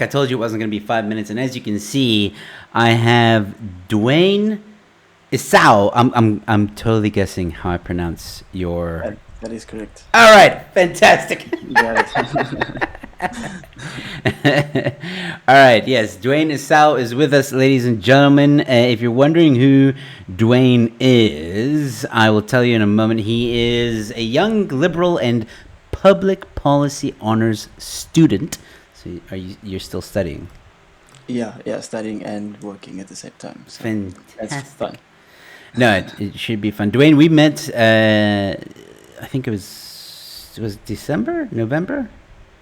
I told you it wasn't going to be 5 minutes, and as you can see, I have Duwayne Esau. I'm totally guessing how I pronounce your. That is correct. All right, fantastic. You got it. All right, yes, Duwayne Esau is with us, ladies and gentlemen. If you're wondering who Duwayne is, I will tell you in a moment. He is a young liberal and public policy honors student. So, you're still studying? Yeah, studying and working at the same time. So that's Fantastic. fun. No, it should be fun. Duwayne, we met. I think it was December, November.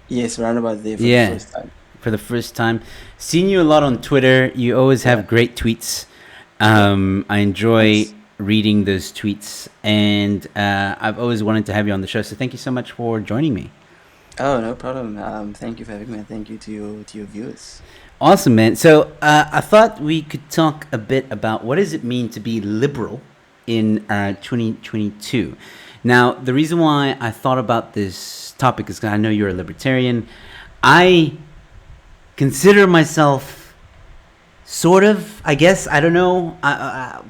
Yes, roundabout there for the Yeah, first time. for the first time. Seen you a lot on Twitter. You always Yeah, have great tweets. yeah. I enjoy Thanks. reading those tweets, and I've always wanted to have you on the show. So thank you so much for joining me. Oh, no problem. Thank you for having me. And thank you to your viewers. Awesome, man. So I thought we could talk a bit about what does it mean to be liberal in 2022. Now, the reason why I thought about this topic is because I know you're a libertarian. I consider myself sort of, I guess, I don't know,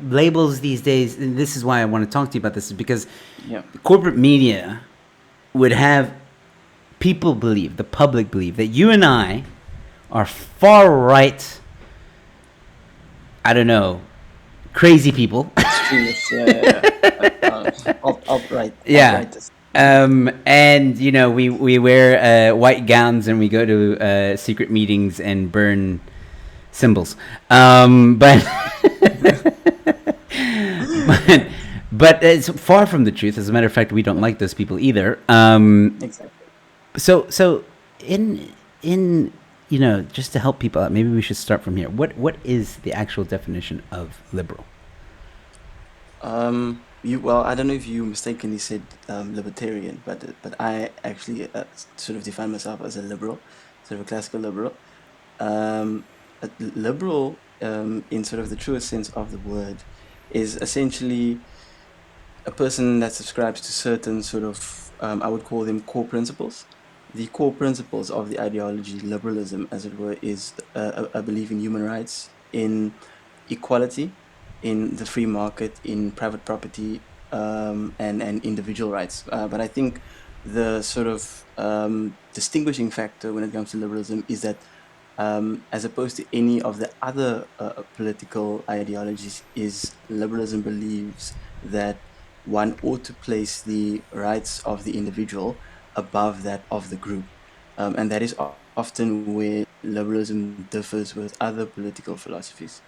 labels these days. And this is why I want to talk to you about this, is because Yeah. corporate media would have people believe, the public believe, that you and I are far right, I don't know, crazy people. Extremists. Yeah. Outright. Yeah. Outright. And we wear white gowns and we go to secret meetings and burn symbols. But but it's far from the truth. As a matter of fact, we don't like those people either. Exactly. So in just to help people out, maybe we should start from here. What is the actual definition of liberal? Well, I don't know if you mistakenly said libertarian, but I actually sort of define myself as a liberal, sort of a classical liberal. A liberal, in sort of the truest sense of the word, is essentially a person that subscribes to certain sort of, I would call them core principles. The core principles of the ideology, liberalism, as it were, is a belief in human rights, in equality, in the free market, in private property, and individual rights. But I think the sort of distinguishing factor when it comes to liberalism is that, as opposed to any of the other political ideologies, is liberalism believes that one ought to place the rights of the individual above that of the group. And that is often where liberalism differs with other political philosophies.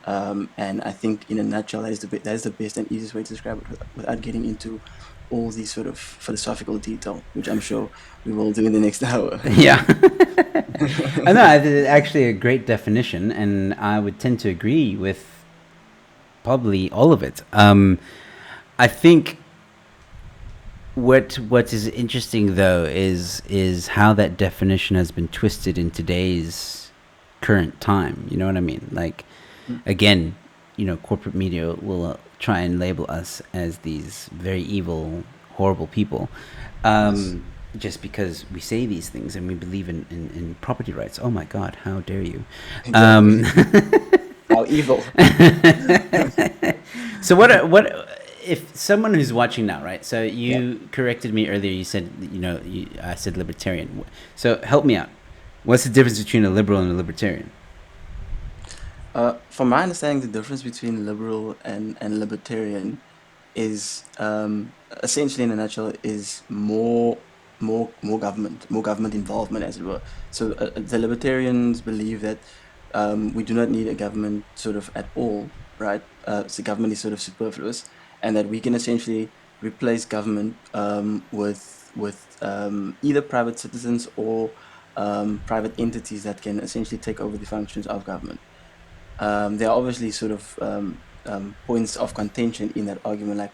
And I think, in a nutshell, that is the best and easiest way to describe it without getting into all these sort of philosophical detail, which I'm sure we will do in the next hour. Yeah. I know, it's actually a great definition, and I would tend to agree with probably all of it. I think what is interesting though is how that definition has been twisted in today's current time. You know what I mean? Like, again, corporate media will try and label us as these very evil, horrible people. Yes, Just because we say these things and we believe in property rights. Oh my God, how dare you? exactly. How evil. So what if someone who's watching now, right? So you corrected me earlier. You said I said libertarian. So help me out. What's the difference between a liberal and a libertarian? From my understanding, the difference between liberal and libertarian is, essentially, in a nutshell, is more government involvement, as it were. So the libertarians believe that we do not need a government sort of at all, right? So government is sort of superfluous, and that we can essentially replace government with either private citizens or private entities that can essentially take over the functions of government. There are obviously sort of points of contention in that argument, like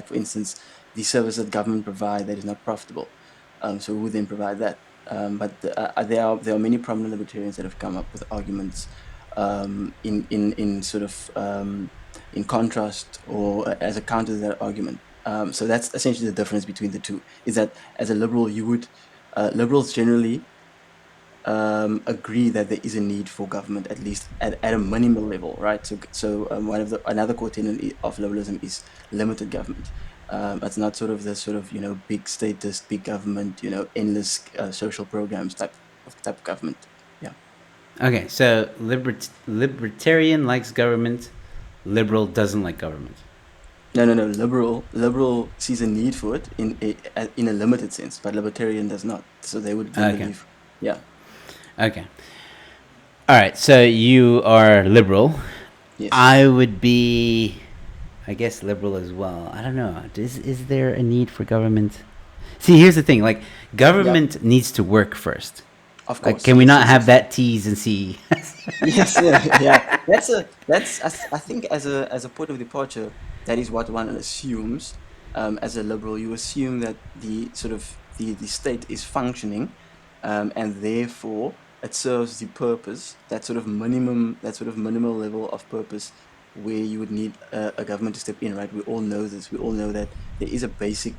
for instance, the service that government provide that is not profitable. So who would then provide that? But there are many prominent libertarians that have come up with arguments in sort of in contrast or as a counter to that argument. So that's essentially the difference between the two. Is that as a liberal, you would liberals generally agree that there is a need for government, at least at a minimal level, right? So one of the another core tenet of liberalism is limited government. It's not sort of the sort of big statist, big government, endless social programs type of government. Yeah. Okay, so libertarian likes government, liberal doesn't like government. No. Liberal sees a need for it in a limited sense, but libertarian does not. So they would then Okay, believe, yeah, okay. All right, so you are liberal. yes, I would be, I guess, liberal as well. I don't know. Is there a need for government? See, here's the thing. Like, yeah, government needs to work first. of Like, course, can we yes, not yes, have yes. that T's and C? Yes, yeah, yeah. I think as a point of departure, that is what one assumes. As a liberal, you assume that the sort of the state is functioning, and therefore it serves the purpose, that sort of minimal level of purpose where you would need a government to step in, right? We all know this. We all know that there is a basic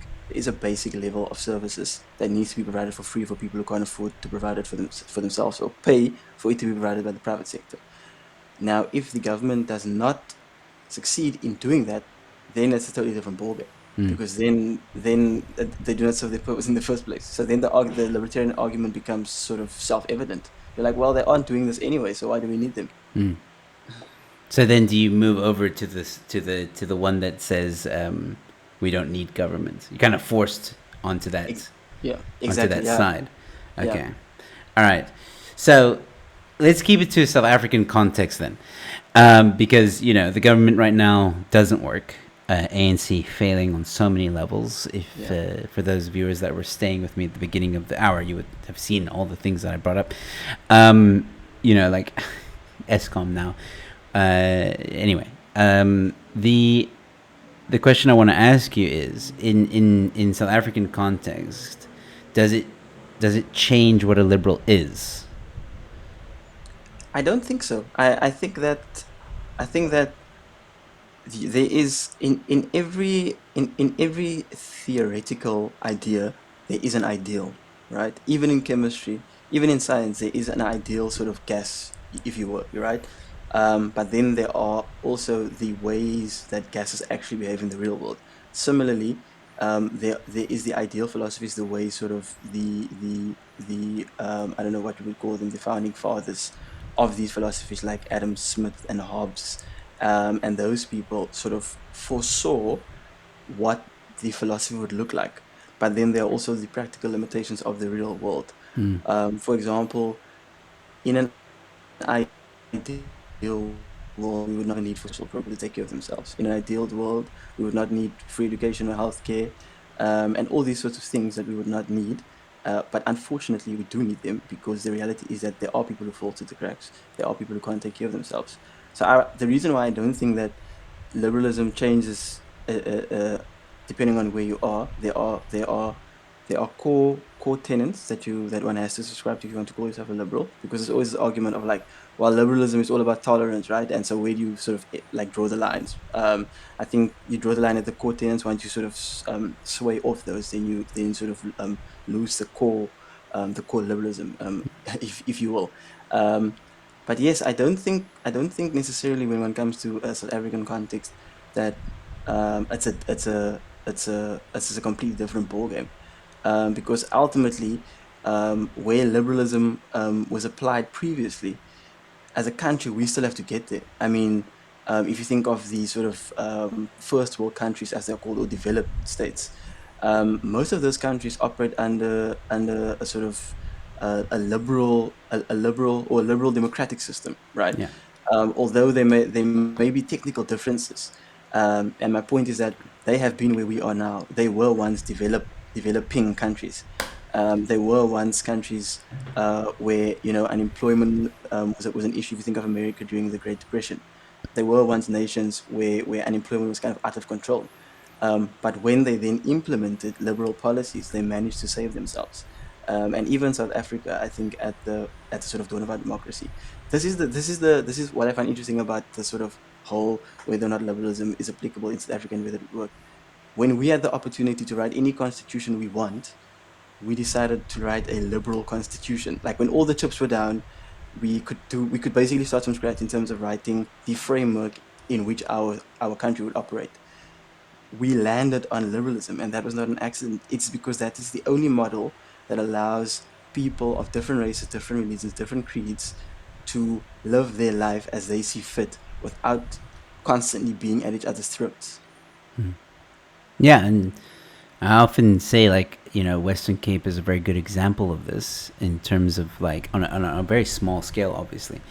level of services that needs to be provided for free for people who can't afford to provide it for themselves, or pay for it to be provided by the private sector. Now, if the government does not succeed in doing that, then it's a totally different ballgame, Mm. because then they do not serve their purpose in the first place. So then the libertarian argument becomes sort of self-evident. You're like, well, they aren't doing this anyway, so why do we need them? Mm. So then, do you move over to this to the one that says we don't need government? You're kind of forced onto Ex- that yeah, onto exactly. that Yeah, side. yeah. Okay. All right. So let's keep it to a South African context then, because the government right now doesn't work. ANC failing on so many levels. If Yeah. For those viewers that were staying with me at the beginning of the hour, you would have seen all the things that I brought up. Like ESCOM now. Anyway, the question I want to ask you is, in South African context, does it change what a liberal is? I don't think so. I think that there is in every theoretical idea there is an ideal, right? Even in chemistry, even in science, there is an ideal sort of gas, if you will, right? But then there are also the ways that gases actually behave in the real world. Similarly, there is the ideal philosophies, the way sort of the I don't know what you would call them, the founding fathers of these philosophies, like Adam Smith and Hobbes, and those people sort of foresaw what the philosophy would look like. But then there are also the practical limitations of the real world. Hmm. For example, in an ideal world, we would not need for social programs to take care of themselves. In an ideal world, we would not need free education or healthcare, and all these sorts of things that we would not need. But unfortunately, we do need them, because the reality is that there are people who fall through the cracks. There are people who can't take care of themselves. So the reason why I don't think that liberalism changes, depending on where you are, there are core tenets that one has to subscribe to if you want to call yourself a liberal, because there's always this argument of like, well, liberalism is all about tolerance, right? And so where do you sort of like draw the lines? I think you draw the line at the core tenets. Once you sort of sway off those, then you sort of lose the core liberalism, if you will. But yes, I don't think necessarily, when one comes to a South African context, that it's a completely different ballgame, because ultimately, where liberalism was applied previously, as a country, we still have to get there. I mean, if you think of the sort of first world countries, as they're called, or developed states, most of those countries operate under a sort of a liberal democratic system, right? Yeah. Although there may be technical differences, and my point is that they have been where we are now. They were once developing countries. They were once countries where unemployment was an issue. If you think of America during the Great Depression, they were once nations where unemployment was kind of out of control. But when they then implemented liberal policies, they managed to save themselves. And even South Africa, I think, at the sort of dawn of our democracy, this is what I find interesting about the sort of whole, whether or not liberalism is applicable in South Africa and whether it would work. When we had the opportunity to write any constitution we want, we decided to write a liberal constitution. Like when all the chips were down, we could basically start from scratch in terms of writing the framework in which our country would operate. We landed on liberalism, and that was not an accident. It's because that is the only model that allows people of different races, different religions, different creeds to live their life as they see fit without constantly being at each other's throats. Yeah, and I often say, like, Western Cape is a very good example of this in terms of, like, on a very small scale, obviously.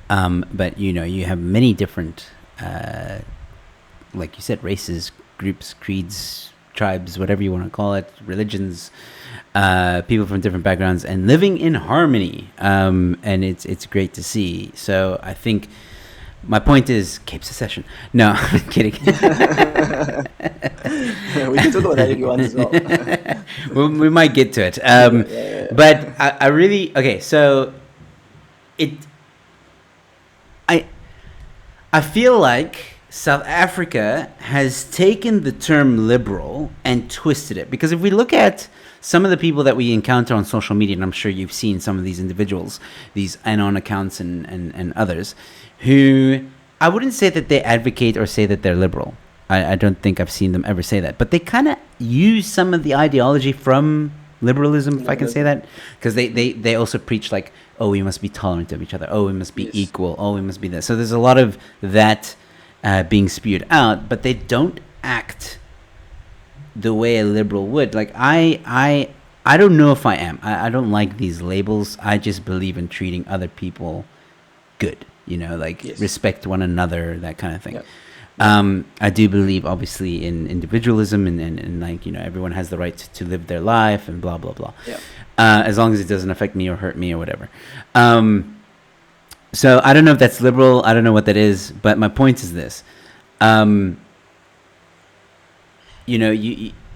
But you have many different, like you said, races, groups, creeds, tribes, whatever you want to call it, religions, people from different backgrounds, and living in harmony. And it's great to see. So I think my point is Cape Secession. No, I'm kidding. We can talk about that if you want as well. We might get to it. Yeah. But I really, okay. So it, I I feel like South Africa has taken the term liberal and twisted it. Because if we look at some of the people that we encounter on social media, and I'm sure you've seen some of these individuals, these anon accounts and others, who I wouldn't say that they advocate or say that they're liberal. I don't think I've seen them ever say that. But they kind of use some of the ideology from liberalism, if I can say Liberalism. that. Because they also preach, like, oh, we must be tolerant of each other. Oh, we must be Yes. equal. Oh, we must be this. So there's a lot of that being spewed out, but they don't act the way a liberal would. Like, I don't know if I am. I don't like these labels. I just believe in treating other people good. Like, Yes. respect one another, that kind of thing. Yeah. Yeah. I do believe, obviously, in individualism and like, everyone has the right to live their life and blah blah blah, Yeah. as long as it doesn't affect me or hurt me or whatever. So I don't know if that's liberal. I don't know what that is, but my point is this: um,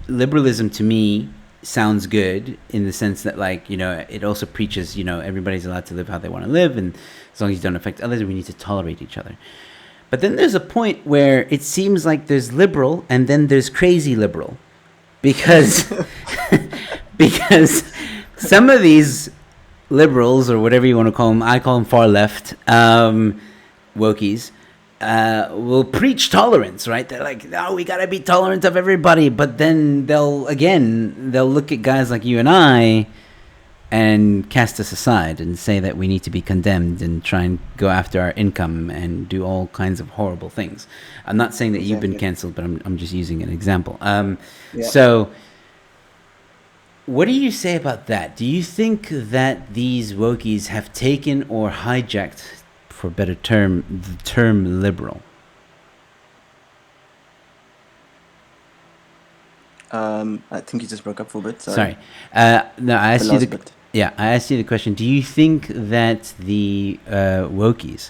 liberalism to me sounds good in the sense that, like, it also preaches, everybody's allowed to live how they want to live, and as long as you don't affect others, we need to tolerate each other. But then there's a point where it seems like there's liberal and then there's crazy liberal, because because some of these liberals, or whatever you want to call them, I call them far left, wokies, will preach tolerance, right? They're like, oh, we gotta be tolerant of everybody, but then they'll look at guys like you and I and cast us aside and say that we need to be condemned and try and go after our income and do all kinds of horrible things. I'm not saying that you've been Exactly. canceled, but I'm just using an example. Yeah. So what do you say about that? Do you think that these wokies have taken or hijacked, for a better term, the term liberal? I think you just broke up for a bit. Sorry. Sorry. No, I The asked you last the bit. yeah, I asked you the question. Do you think that the wokies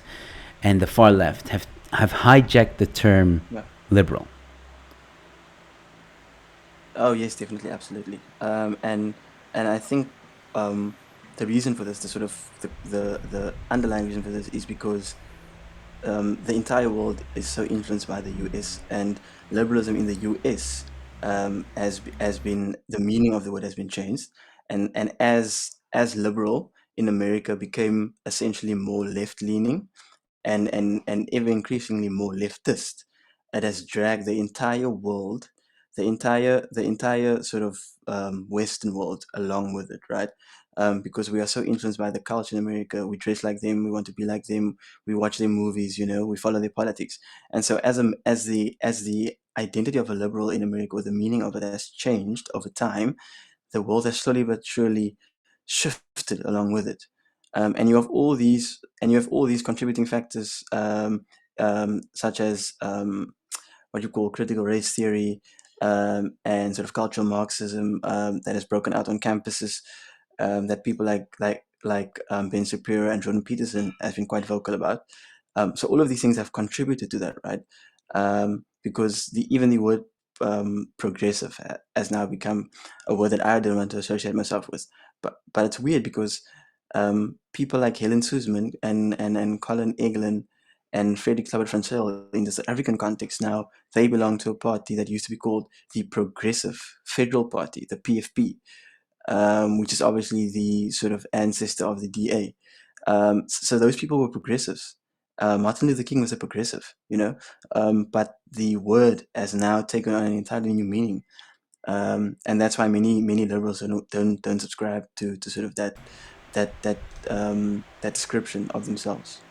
and the far left have hijacked the term Yeah. liberal? Oh yes, definitely, absolutely. And I think the reason for this, the sort of the underlying reason for this, is because the entire world is so influenced by the US, and liberalism in the US has been, the meaning of the word has been changed, and as liberal in America became essentially more left leaning and ever increasingly more leftist. It has dragged the entire world, the entire sort of Western world along with it, right? Because we are so influenced by the culture in America. We dress like them, we want to be like them, we watch their movies, we follow their politics. And so as the identity of a liberal in America, or the meaning of it, has changed over time, the world has slowly but surely shifted along with it. And you have all these contributing factors, such as what you call critical race theory, and sort of cultural Marxism, that has broken out on campuses, that people like Ben Shapiro and Jordan Peterson has been quite vocal about. So all of these things have contributed to that, right? Because even the word progressive has now become a word that I don't want to associate myself with. But it's weird because people like Helen Suzman and Colin Eglin and Frederick Clabert Francel, in the South African context now, they belong to a party that used to be called the Progressive Federal Party, the PFP. which is obviously the sort of ancestor of the DA. So those people were progressives. Martin Luther King was a progressive, but the word has now taken on an entirely new meaning, and that's why many liberals don't subscribe to sort of that description of themselves.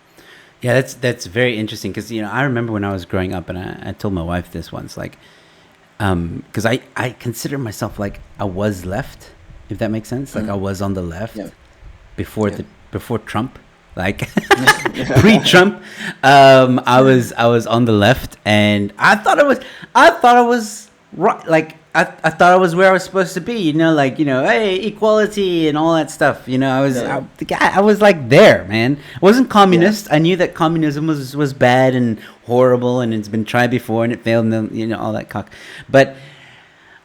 Yeah, that's very interesting because I remember when I was growing up, and I told my wife this once, like, because I consider myself like I was left, if that makes sense. Like I Mm. was on the Yeah, left before yeah, the before Trump, like yeah, pre-Trump. I was on the left, and I thought I was right. Like I thought I was where I was supposed to be. Like hey, equality and all that stuff. yeah, The guy. I was like there, man. I wasn't yeah, communist. I knew that communism was bad and horrible, and it's been tried before and it failed, and then, all that cock. But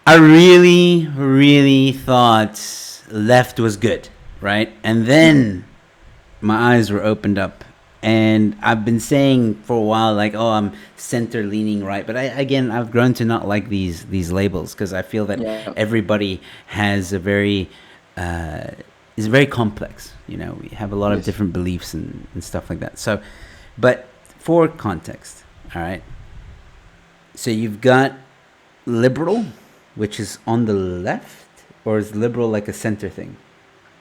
I really, really thought left was good, right? And mm, then my eyes were opened up, and I've been saying for a while, like, oh, I'm center leaning right, but I've grown to not like these labels because I feel that yeah, everybody has a very is very complex. We have a lot of yes. different beliefs and stuff like that. So, but for context, all right. So you've got liberal, which is on the left, or is liberal like a center thing?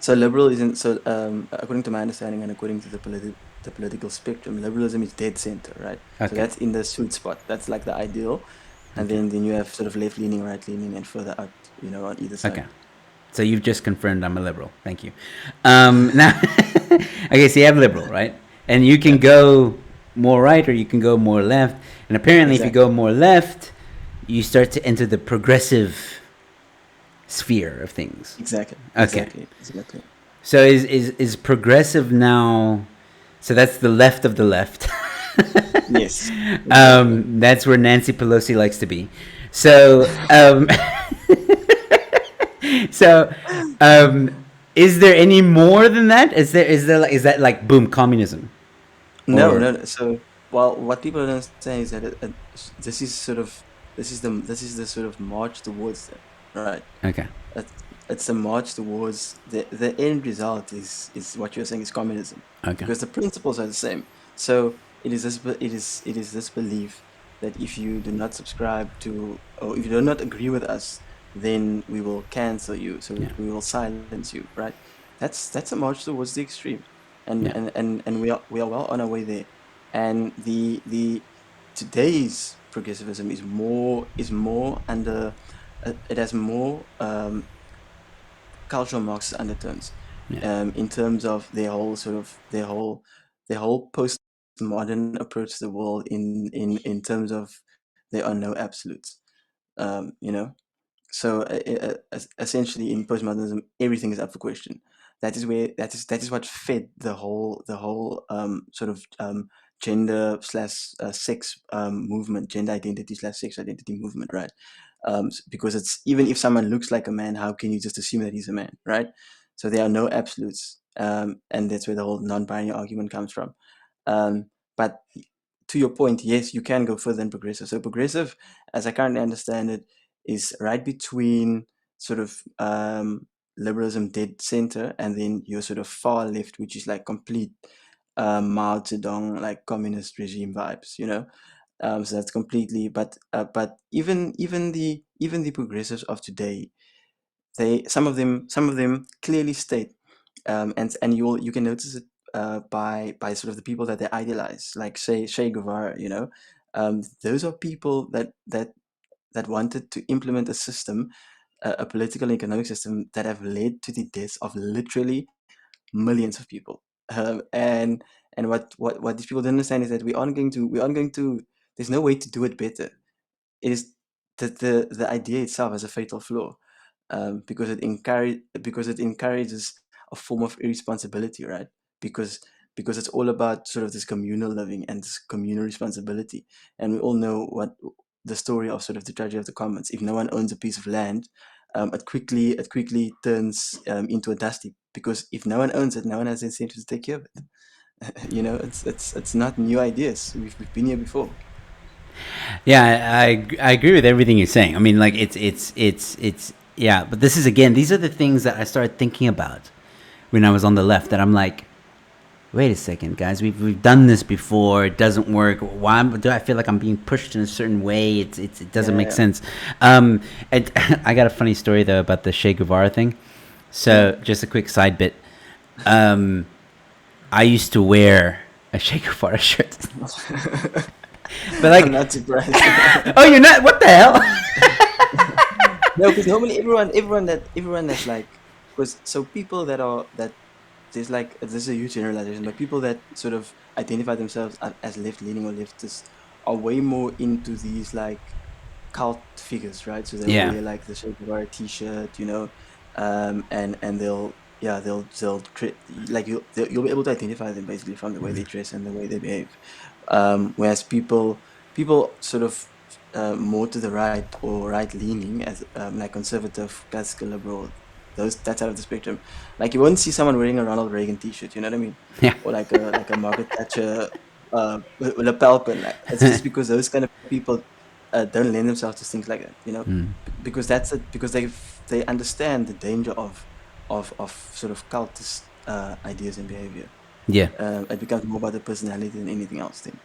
So liberal isn't so according to my understanding and according to the political spectrum, liberalism is dead center, right? So Okay, that's in the sweet spot. That's like the ideal, and okay, then you have sort of left leaning, right leaning, and further out, on either okay. side. So you've just confirmed I'm a liberal. Thank you. Now, okay, so you have liberal, right? And you can Yeah, go more right or you can go more left. And apparently, if you exactly, go more left, you start to enter the progressive sphere of things. exactly, Okay. exactly, exactly. So is progressive now? So that's the left of the left. Yes, exactly. That's where Nancy Pelosi likes to be. So so is there any more than that? Is that like boom communism No, or no. So, well, what people don't understand is that this is sort of this is the sort of march towards them, right? okay, It's a march towards the end result is what you're saying is communism, okay, because the principles are the same. So it is this belief that if you do not subscribe to, or if you do not agree with us, then we will cancel you. So yeah, we will silence you, right? That's a march towards the extreme, and yeah, we are well on our way there. And the today's progressivism is more under, it has more cultural Marxist undertones, yeah, in terms of their whole postmodern approach to the world, in terms of there are no absolutes, you know. So essentially, in postmodernism, everything is up for question. That is what fed the whole sort of gender slash sex movement, gender identity slash sex identity movement, right? Because it's, even if someone looks like a man, how can you just assume that he's a man, right? So there are no absolutes, and that's where the whole non-binary argument comes from. But to your point, yes, you can go further than progressive. So progressive, as I currently understand it, is right between sort of liberalism dead center, and then your sort of far left, which is like complete Mao Zedong, like communist regime vibes, so that's completely. But even the progressives of today, they some of them clearly state, and you can notice it by sort of the people that they idealize, like say Che Guevara, those are people that wanted to implement a system, a political and economic system that have led to the deaths of literally millions of people. And what these people don't understand is that we aren't going to. There's no way to do it better. It is the idea itself has a fatal flaw, because it encourages a form of irresponsibility, right? Because it's all about sort of this communal living and this communal responsibility, and we all know what the story of sort of the tragedy of the commons. If no one owns a piece of land, it quickly turns into a dust heap, because if no one owns it, no one has the incentive to take care of it. It's not new ideas. We've been here before. yeah. I agree with everything you're saying. I mean, like it's Yeah, but this is again, these are the things that I started thinking about when I was on the left. That I'm like, wait a second, guys, we've done this before. It doesn't work. Why do I feel like I'm being pushed in a certain way? It doesn't make Yeah, sense. And I got a funny story though about the Che Guevara thing. yeah, So just a quick side bit. Um, I used to wear a Che Guevara shirt, yeah. but I'm like, not surprised. oh, you're not. What the hell? No, because normally everyone that's like, because so people that are that there's like this is a huge generalization, but people that sort of identify themselves as left leaning or leftists are way more into these like cult figures, right? So they'll Yeah, wear like the Che Guevara T-shirt, and like you'll be able to identify them basically from the way they dress and the way they behave. Whereas people sort of more to the right or right leaning as like conservative, classical liberal, those that side of the spectrum, like you won't see someone wearing a Ronald Reagan T-shirt, you know what I mean, yeah, or like a Margaret Thatcher lapel pin. Like, it's just because those kind of people don't lend themselves to things like that, because because they understand the danger of sort of cultist ideas and behavior. yeah. It becomes more about the personality than anything else. Then,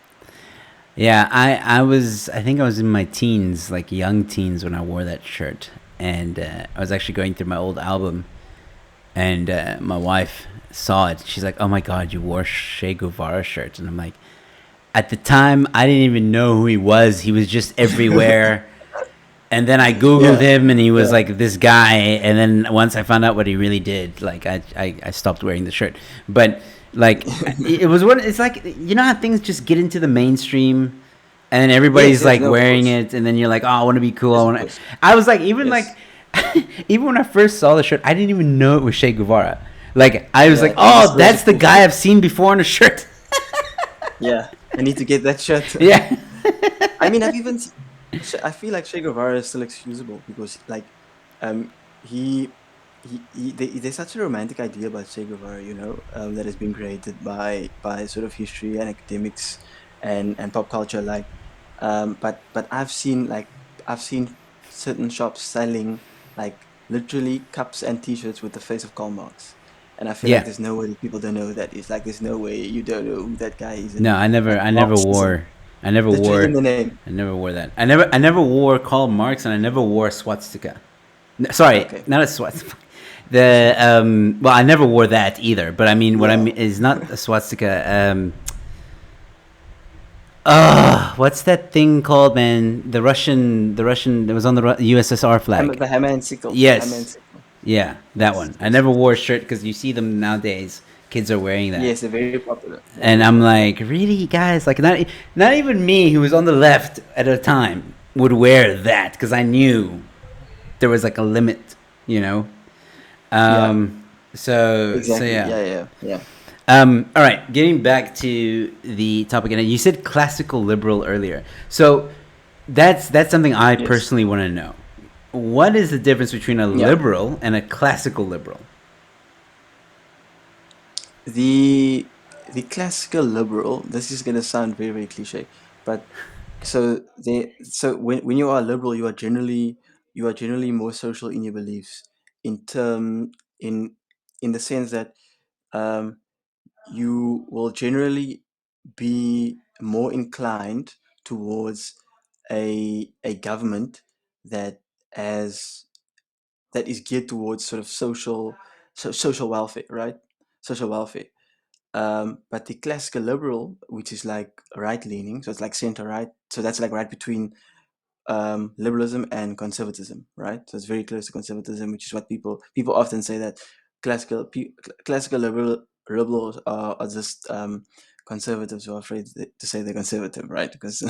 Yeah, I think I was in my teens, like young teens, when I wore that shirt, and I was actually going through my old album, and my wife saw it. She's like, "Oh my God, you wore Che Guevara shirt," and I'm like, at the time, I didn't even know who he was. He was just everywhere. And then I googled yeah, him, and he was yeah, like this guy. And then once I found out what he really did, like I stopped wearing the shirt. But like it was one. It's like, you know how things just get into the mainstream, and then yes, everybody's yes, like no, of wearing course, it, and then you're like, oh, I want to be cool. I yes, of want to. course, I was like, even yes, like, even when I first saw the shirt, I didn't even know it was Che Guevara. Like I was like, yeah. You just oh, thought it was a that's the cool guy shirt. I've seen before on a shirt. Yeah, I need to get that shirt. Yeah. I mean, I feel like Che Guevara is still excusable because, like, um, he, there's such a romantic idea about Che Guevara, that has been created by sort of history and academics and pop culture, like, but I've seen certain shops selling like literally cups and T-shirts with the face of Karl Marx. And I feel like Yeah. there's no way that people don't know who that is. Like, there's no way you don't know who that guy is. No, And like Marxism, I never literally in wore, the name. I never wore that. I never wore Karl Marx, and I never wore a swastika. Sorry, Okay. not a swastika. Well, I never wore that either. But I mean, what I Yeah. mean is not a swastika. What's that thing called, man? The Russian that was on the USSR flag. The hammer and sickle. The hammer and Yes, sickle. yeah, that Yes, one. I yes, never yes. wore a shirt because you see them nowadays. Kids are wearing that. Yes, they're very popular. They're And very I'm popular. like, really, guys? Like, not even me, who was on the left at a time, would wear that because I knew there was like a limit, you know. Yeah, So exactly. yeah. Yeah, yeah, yeah. All right, getting back to the topic, and you said classical liberal earlier. So that's something I Yes. personally want to know. What is the difference between a Yeah. liberal and a classical liberal? The the classical liberal, this is gonna sound very, very cliche, but so when you are a liberal, you are generally more social in your beliefs in term in the sense that um you will generally be more inclined towards a government that has that is geared towards sort of social welfare, right? Social welfare. But the classical liberal, which is like right leaning, so it's like center right, so that's like right between liberalism and conservatism, right? So it's very close to conservatism, which is what people often say that classical liberals are just conservatives who are afraid to say they're conservative, right? Because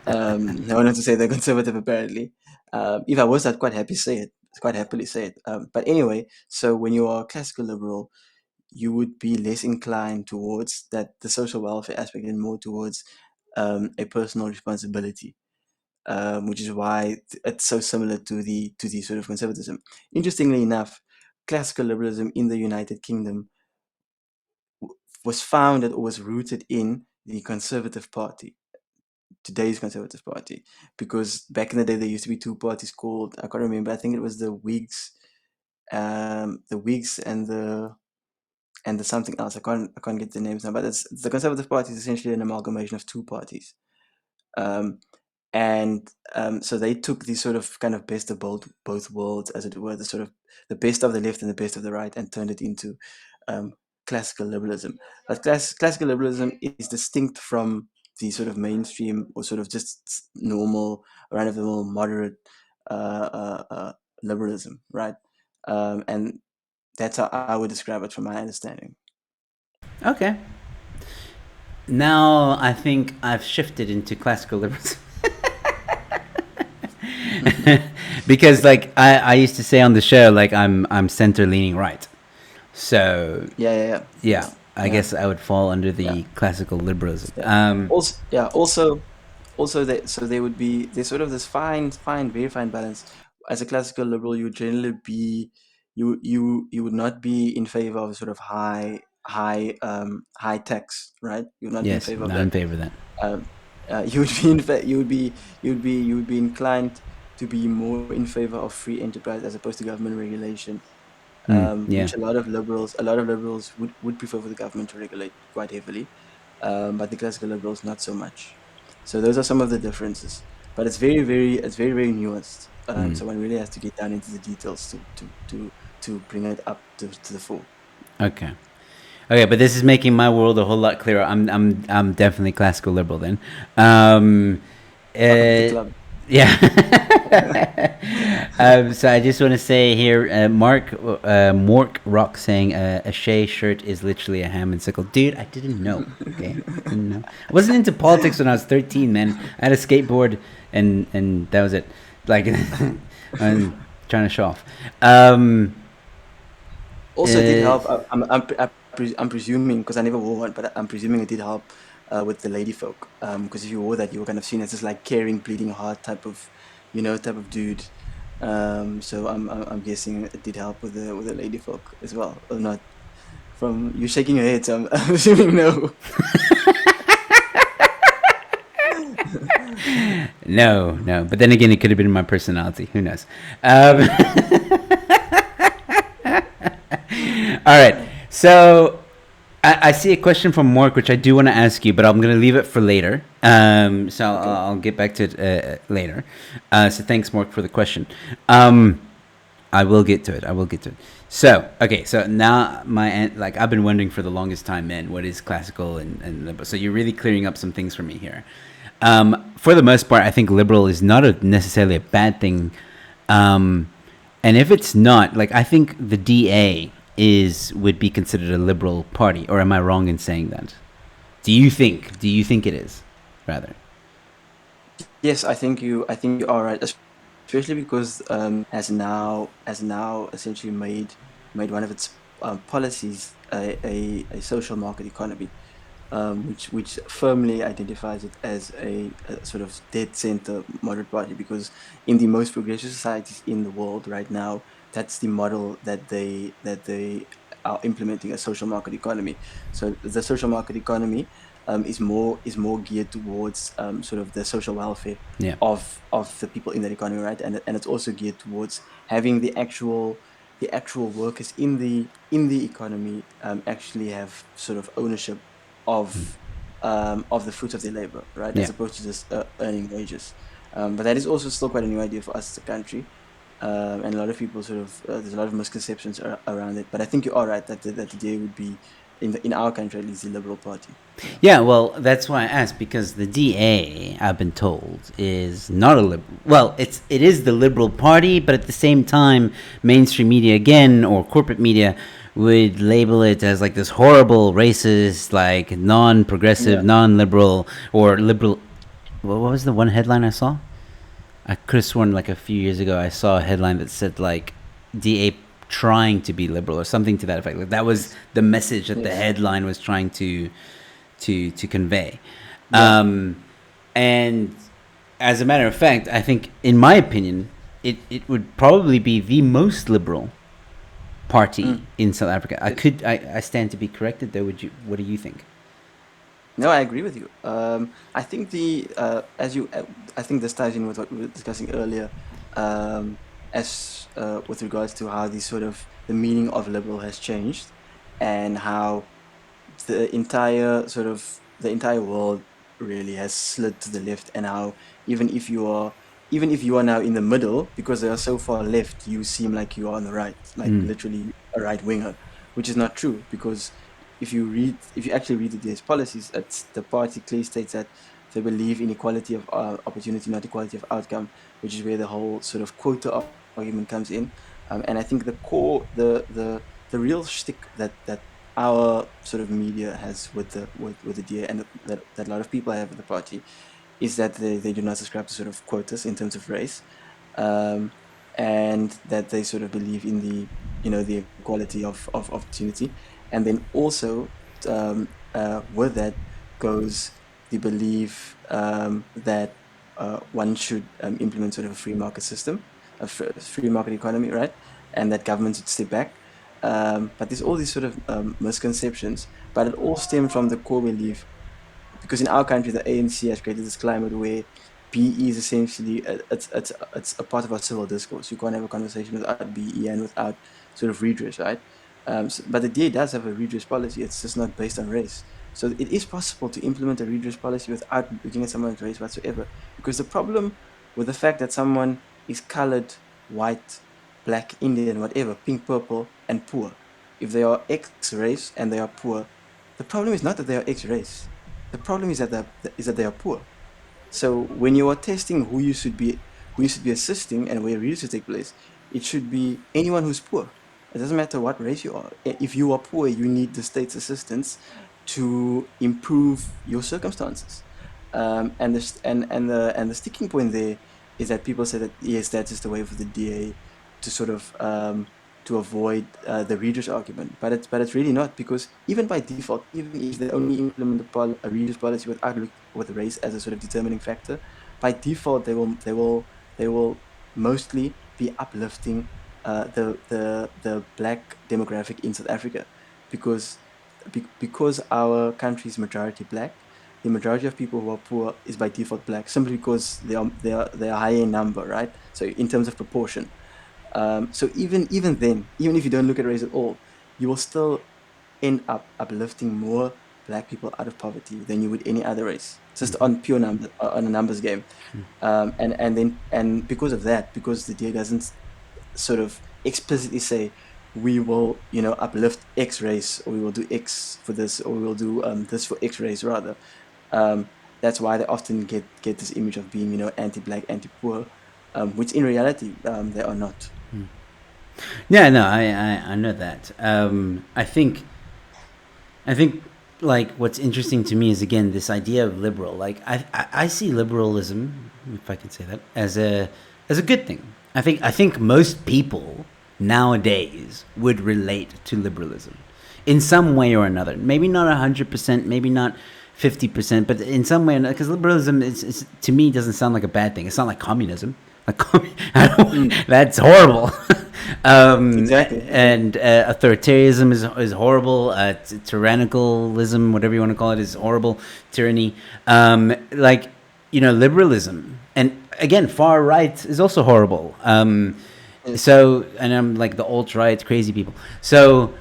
no one wants to say they're conservative. Apparently, if I was, I'd quite happy say it. Quite happily say it. But anyway, so when you are a classical liberal, you would be less inclined towards that the social welfare aspect and more towards a personal responsibility, which is why it's so similar to the sort of conservatism. Interestingly enough, classical liberalism in the United Kingdom was founded or was rooted in the Conservative Party. today's Conservative Party, because back in the day there used to be two parties called, I can't remember. I think it was the Whigs, and the something else. I can't get the names now. But it's the Conservative Party is essentially an amalgamation of two parties. Um, and so they took the sort of kind of best of both worlds, as it were, the sort of the best of the left and the best of the right, and turned it into um, classical liberalism. But classical liberalism is distinct from the sort of mainstream or sort of just normal, run-of-the-mill, moderate liberalism, right? And that's how I would describe it from my understanding. Okay. Now I think I've shifted into classical liberalism. Because like I used to say on the show, like I'm center leaning right. So Yeah, yeah, yeah, yeah, I yeah, guess I would fall under yeah, the classical liberalism. yeah. Also, there would be there's sort of this very fine balance. As a classical liberal, you would generally be you would not be in favor of sort of high tax, right? You would not be in Yes, favor of not in that. favor of that. Um, you would be in fa- you would be inclined to be more in favor of free enterprise as opposed to government regulation, Yeah. which a lot of liberals would prefer for the government to regulate quite heavily, but the classical liberals not so much. So those are some of the differences. But it's very nuanced. So one really has to get down into the details to bring it up to the full. Okay. Okay, but this is making my world a whole lot clearer. I'm definitely classical liberal then. Um, Welcome to the uh, club. yeah. So I just want to say here, Mork Rock saying a Shea shirt is literally a ham and sickle. Dude, I didn't know. Okay, I didn't know. I wasn't into politics when I was 13, man. I had a skateboard, and that was it. Like, I'm trying to show off. Also, it did Uh, help. I'm presuming, because I never wore one, but I'm presuming it did help with the lady folk. Because if you wore that, you were kind of seen as this like caring, bleeding heart type of dude. So I'm guessing it did help with the lady folk as well, or not? From you shaking your head, so I'm assuming no. No, no. But then again, it could have been my personality. Who knows? Um, all right. So I see a question from Mork, which I do want to ask you, but I'm going to leave it for later. So Okay. I'll get back to it later. So thanks, Mork, for the question. I will get to it. I will get to it. So okay. So now like I've been wondering for the longest time, man, what is classical and liberal? So you're really clearing up some things for me here. For the most part, I think liberal is not necessarily a bad thing. Um, and if it's not, like I think the DA would be considered a liberal party, or am I wrong in saying that? Do you think? Do you think it is? Rather. Yes, I think you are right, especially because has now essentially made one of its policies a social market economy, which firmly identifies it as a sort of dead center moderate party, because in the most progressive societies in the world right now, that's the model that they are implementing, a social market economy. So the social market economy is more geared towards sort of the social welfare Yeah. of the people in that economy, right? And it's also geared towards having the actual workers in the economy actually have sort of ownership of the fruits of their labor, right? As Yeah. opposed to just earning wages. But that is also still quite a new idea for us as a country, and a lot of people sort of there's a lot of misconceptions around it. But I think you are right that the day would be in our country, at least, the Liberal Party. Yeah. Yeah, well, that's why I asked, because the DA, I've been told, is not a liberal. Well, it is the Liberal Party, but at the same time, mainstream media again, or corporate media, would label it as like this horrible, racist, like non-progressive, Yeah. non-liberal, or liberal. What was the one headline I saw? I could have sworn like a few years ago I saw a headline that said like DA trying to be liberal or something to that effect. Like that was Yes. the message that the Yes. headline was trying to convey. Yeah. Um, and as a matter of fact, I think, in my opinion, it would probably be the most liberal party Mm. in South Africa. It, I stand to be corrected though. What do you think? No, I agree with you. I think I think this ties in with what we were discussing earlier, as with regards to how the meaning of liberal has changed, and how the entire world really has slid to the left, and how even if you are even if you are now in the middle, because they are so far left, you seem like you are on the right, like Mm. literally a right winger, which is not true. Because if you actually read the DA's policies, the party clearly states that they believe in equality of opportunity, not equality of outcome, which is where the whole sort of quota argument comes in. And I think the core the real shtick that our sort of media has with the DA, and that a lot of people have with the party, is that they do not subscribe to sort of quotas in terms of race, um, and that they sort of believe in the equality of opportunity. And then also, with that goes the belief that one should implement sort of a free market system, free market economy, right? And that governments would step back. But there's all these sort of misconceptions, but it all stems from the core belief, because in our country the ANC has created this climate where BE is essentially it's a part of our civil discourse. You can't have a conversation without BE and without sort of redress, right? But the DA does have a redress policy. It's just not based on race. So it is possible to implement a redress policy without looking at someone's race whatsoever. Because the problem with the fact that someone is colored, white, black, Indian, whatever, pink, purple, and poor, if they are X race and they are poor, the problem is not that they are X race. The problem is that they are poor. So when you are testing who you should be assisting and where readers should take place, it should be anyone who's poor. It doesn't matter what race you are. If you are poor, you need the state's assistance to improve your circumstances. And the sticking point there is that people say that yes, that's just a way for the DA to sort of to avoid the reader's argument, but it's really not, because even by default, even if they only implement a reader's policy without looking with race as a sort of determining factor, by default they will mostly be uplifting the black demographic in South Africa, because because our country is majority black. The majority of people who are poor is by default black, simply because they are higher in number, right? So in terms of proportion. So even then, even if you don't look at race at all, you will still end up uplifting more black people out of poverty than you would any other race, just on pure number, on a numbers game. And because of that, because the DA doesn't sort of explicitly say we will uplift X race, or we will do X for this, or we will do this for X race rather. um, that's why they often get this image of being anti-black, anti-poor, which in reality they are not. Yeah, no, I know that. I think like what's interesting to me is again this idea of liberal. Like I see liberalism, if I can say that, as a good thing. I think most people nowadays would relate to liberalism in some way or another. Maybe not 100%, maybe not 50%, but in some way, because liberalism is to me doesn't sound like a bad thing. It's not like communism. Like Mm, that's horrible. exactly. And authoritarianism is horrible. Tyrannicalism, whatever you want to call it, is horrible. Tyranny, like liberalism, and again, far right is also horrible. Yes, And I'm like the alt right crazy people. So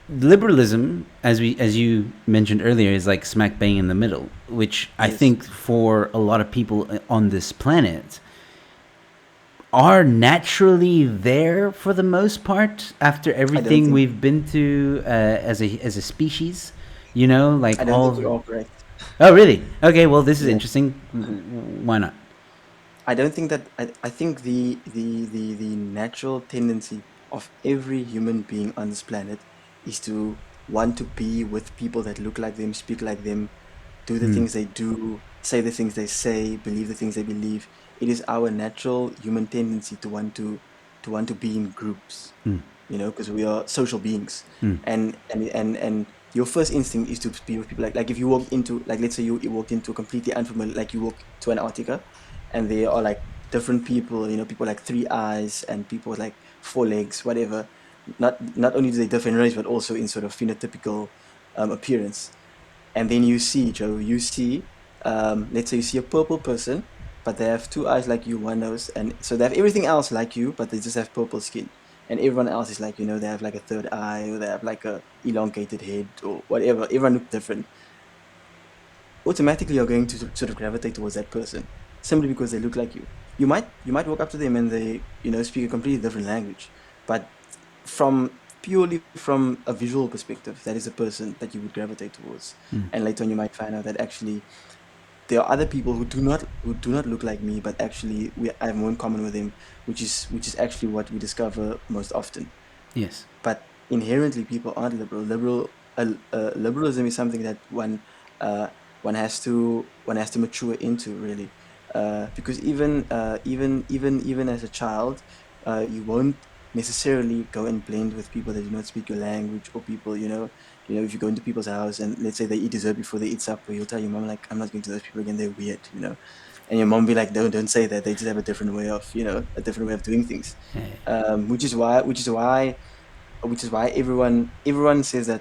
liberalism, as you mentioned earlier, is like smack bang in the middle, which I yes. think for a lot of people on this planet are naturally there for the most part after I don't everything think we've been to as a species. Like I don't all. think you're all correct. Oh, really? Okay. Well, this is Yeah. interesting. Why not? I don't think that I think the natural tendency of every human being on this planet is to want to be with people that look like them, speak like them, do the things they do, say the things they say, believe the things they believe. It is our natural human tendency to want to be in groups, because we are social beings. And your first instinct is to be with people, like if you walk into, like, let's say you walked into a completely unfamiliar, like you walk to Antarctica, and there are like different people, people like three eyes and people with like four legs, whatever. Not only do they differ in race, but also in sort of phenotypical appearance. And then you see, Joe, let's say you see a purple person, but they have two eyes like you, one nose, and so they have everything else like you, but they just have purple skin. And everyone else is like, they have like a third eye, or they have like a elongated head, or whatever. Everyone looks different. Automatically you're going to sort of gravitate towards that person simply because they look like you. You might walk up to them and they speak a completely different language, but purely from a visual perspective, that is a person that you would gravitate towards. Mm. And later on, you might find out that actually there are other people who do not look like me, but actually I have more in common with them, which is actually what we discover most often. Yes. But inherently, people aren't liberal. Liberalism is something that uh, one has to mature into, really, because even as a child, you won't necessarily go and blend with people that do not speak your language, or people, if you go into people's house and let's say they eat dessert before they eat supper, you'll tell your mom like, I'm not going to those people again, they're weird. And your mom be like, don't say that, they just have a different way of doing things. Which is why everyone says that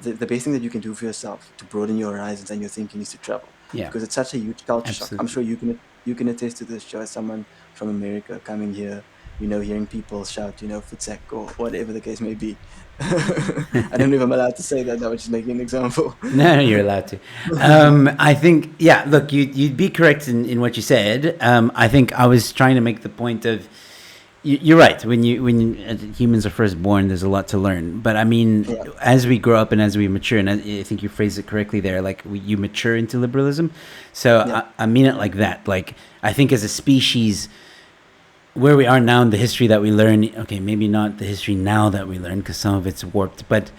the best thing that you can do for yourself to broaden your horizons and your thinking is to travel, Yeah. because it's such a huge culture shock. I'm Absolutely. sure you can attest to this, Joe, as someone from America coming here, hearing people shout, "Futsak" or whatever the case may be. I don't know if I'm allowed to say that. I was just making an example. No, you're allowed to. I think, yeah, look, you'd be correct in what you said. I think I was trying to make the point of, you're right. When humans are first born, there's a lot to learn. But I mean, Yeah, as we grow up and as we mature, and I think you phrased it correctly there, like you mature into liberalism. So yeah, I mean it like that. Like, I think as a species, where we are now in the history that we learn, okay, maybe not the history now that we learn because some of it's warped, but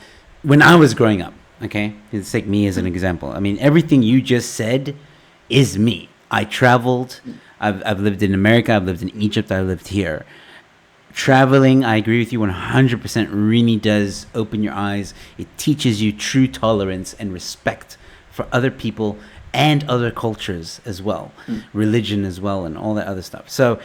when I was growing up, okay, let's take me as an example. I mean, everything you just said is me. I traveled. I've lived in America. I've lived in Egypt. I lived here. Traveling, I agree with you 100%, really does open your eyes. It teaches you true tolerance and respect for other people and other cultures as well, mm, religion as well, and all that other stuff. So,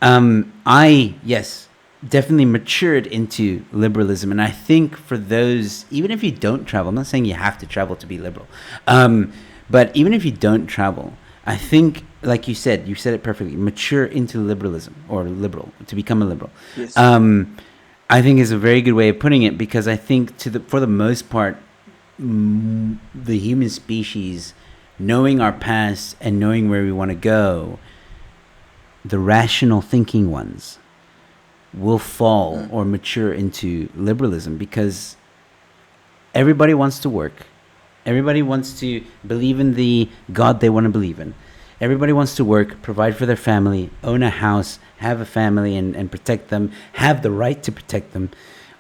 mm, yes, definitely matured into liberalism. And I think for those, even if you don't travel, I'm not saying you have to travel to be liberal, but even if you don't travel, I think, like you said it perfectly, mature into liberalism or liberal, to become a liberal. yes, I think is a very good way of putting it, because I think for the most part, the human species, knowing our past and knowing where we want to go, the rational thinking ones will fall mm, or mature into liberalism, because everybody wants to work. Everybody wants to believe in the God they want to believe in. Everybody wants to work, provide for their family, own a house, have a family, and protect them, have the right to protect them,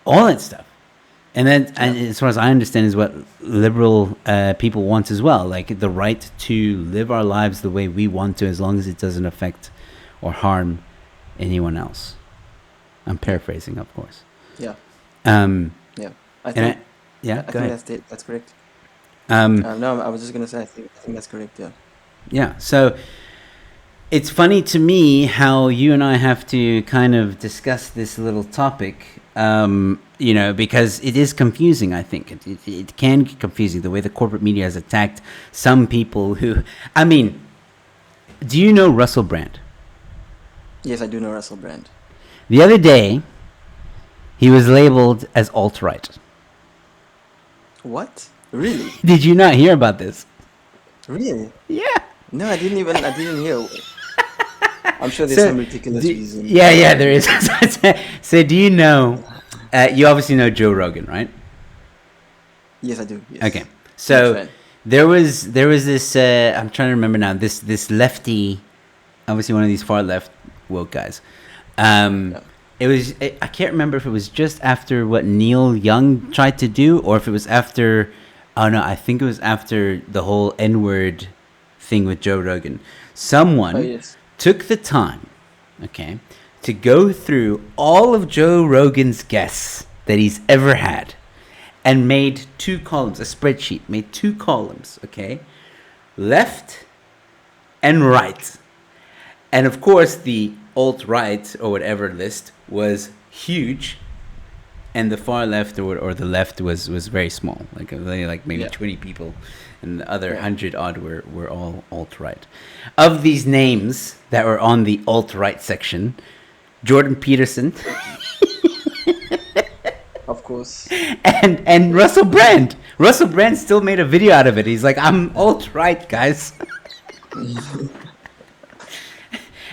all that stuff. And then, yeah, and as far as I understand, is what liberal people want as well, like the right to live our lives the way we want to, as long as it doesn't affect or harm anyone else. I'm paraphrasing, of course. yeah, Um, yeah. I and think yeah, I go think ahead. that's it. That's correct. Um, No, I was just gonna say I think that's correct. Yeah. yeah. So it's funny to me how you and I have to kind of discuss this little topic, because it is confusing, I think. It can get confusing, the way the corporate media has attacked some people who, I mean, do you know Russell Brand? Yes, I do know Russell Brand. The other day, he was labeled as alt-right. What? Really? Did you not hear about this? Really? Yeah. No, I didn't hear. I'm sure there's So, some ridiculous reason. yeah, there is. So, do you know, you obviously know Joe Rogan, right? Yes, I do. Okay. Yes. Huge So, fan. there was this, I'm trying to remember now, this lefty, obviously one of these far left woke guys. Um, Yeah. I can't remember if it was just after what Neil Young tried to do, or if it was after, oh no, I think it was after the whole N-word thing with Joe Rogan. Oh, Someone yes. took the time, okay, to go through all of Joe Rogan's guests that he's ever had, and made two columns, a spreadsheet, made two columns, okay, left and right. And of course, the alt-right or whatever list was huge. and the far left or the left was very small, like only like maybe Yeah, 20 people, and the other yeah. 100 odd were all alt right. Of these names that were on the alt right section, Jordan Peterson Of course. and Russell Brand. Russell Brand still made a video out of it. He's like, I'm alt right, guys.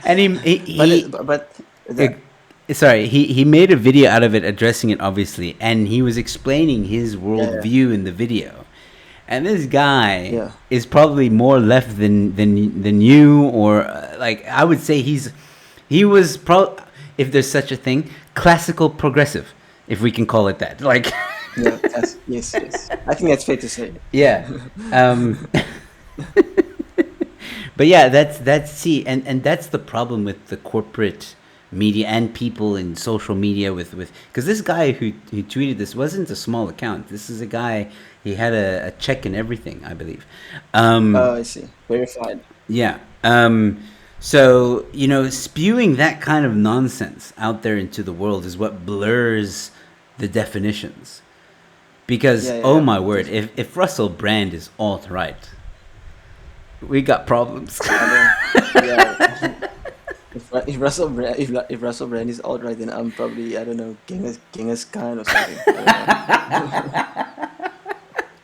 And But the sorry, he made a video out of it addressing it, obviously, and he was explaining his yeah, worldview in the video. And this guy yeah, is probably more left than you, or like I would say he was pro, if there's such a thing, classical progressive, if we can call it that. Like, yeah. That's, yes, yes. I think that's fair to say. yeah. Um, but yeah, that's see, and that's the problem with the corporate media and people in social media with because this guy who tweeted this wasn't a small account. This is a guy, he had a check and everything, I believe. Oh, I see. Verified. Yeah. So, spewing that kind of nonsense out there into the world is what blurs the definitions. Because, Yeah, yeah, oh yeah. my word, Definitely. if Russell Brand is alt right, we got problems. I don't. Yeah. If Russell Brand is alt right, then I'm probably, I don't know, Genghis Khan or something. I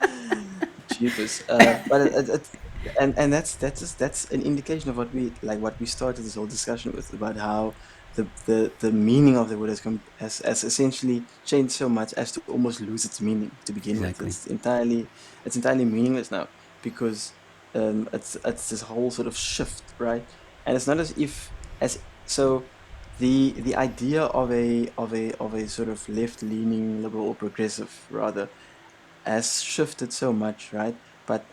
don't know. Cheapest. But and that's an indication of what we started this whole discussion with, about how the meaning of the word has essentially changed so much as to almost lose its meaning to begin with. Exactly. It's entirely meaningless now, because it's this whole sort of shift, right? And it's not as if as so the idea of a sort of left leaning liberal, or progressive rather, has shifted so much, right? But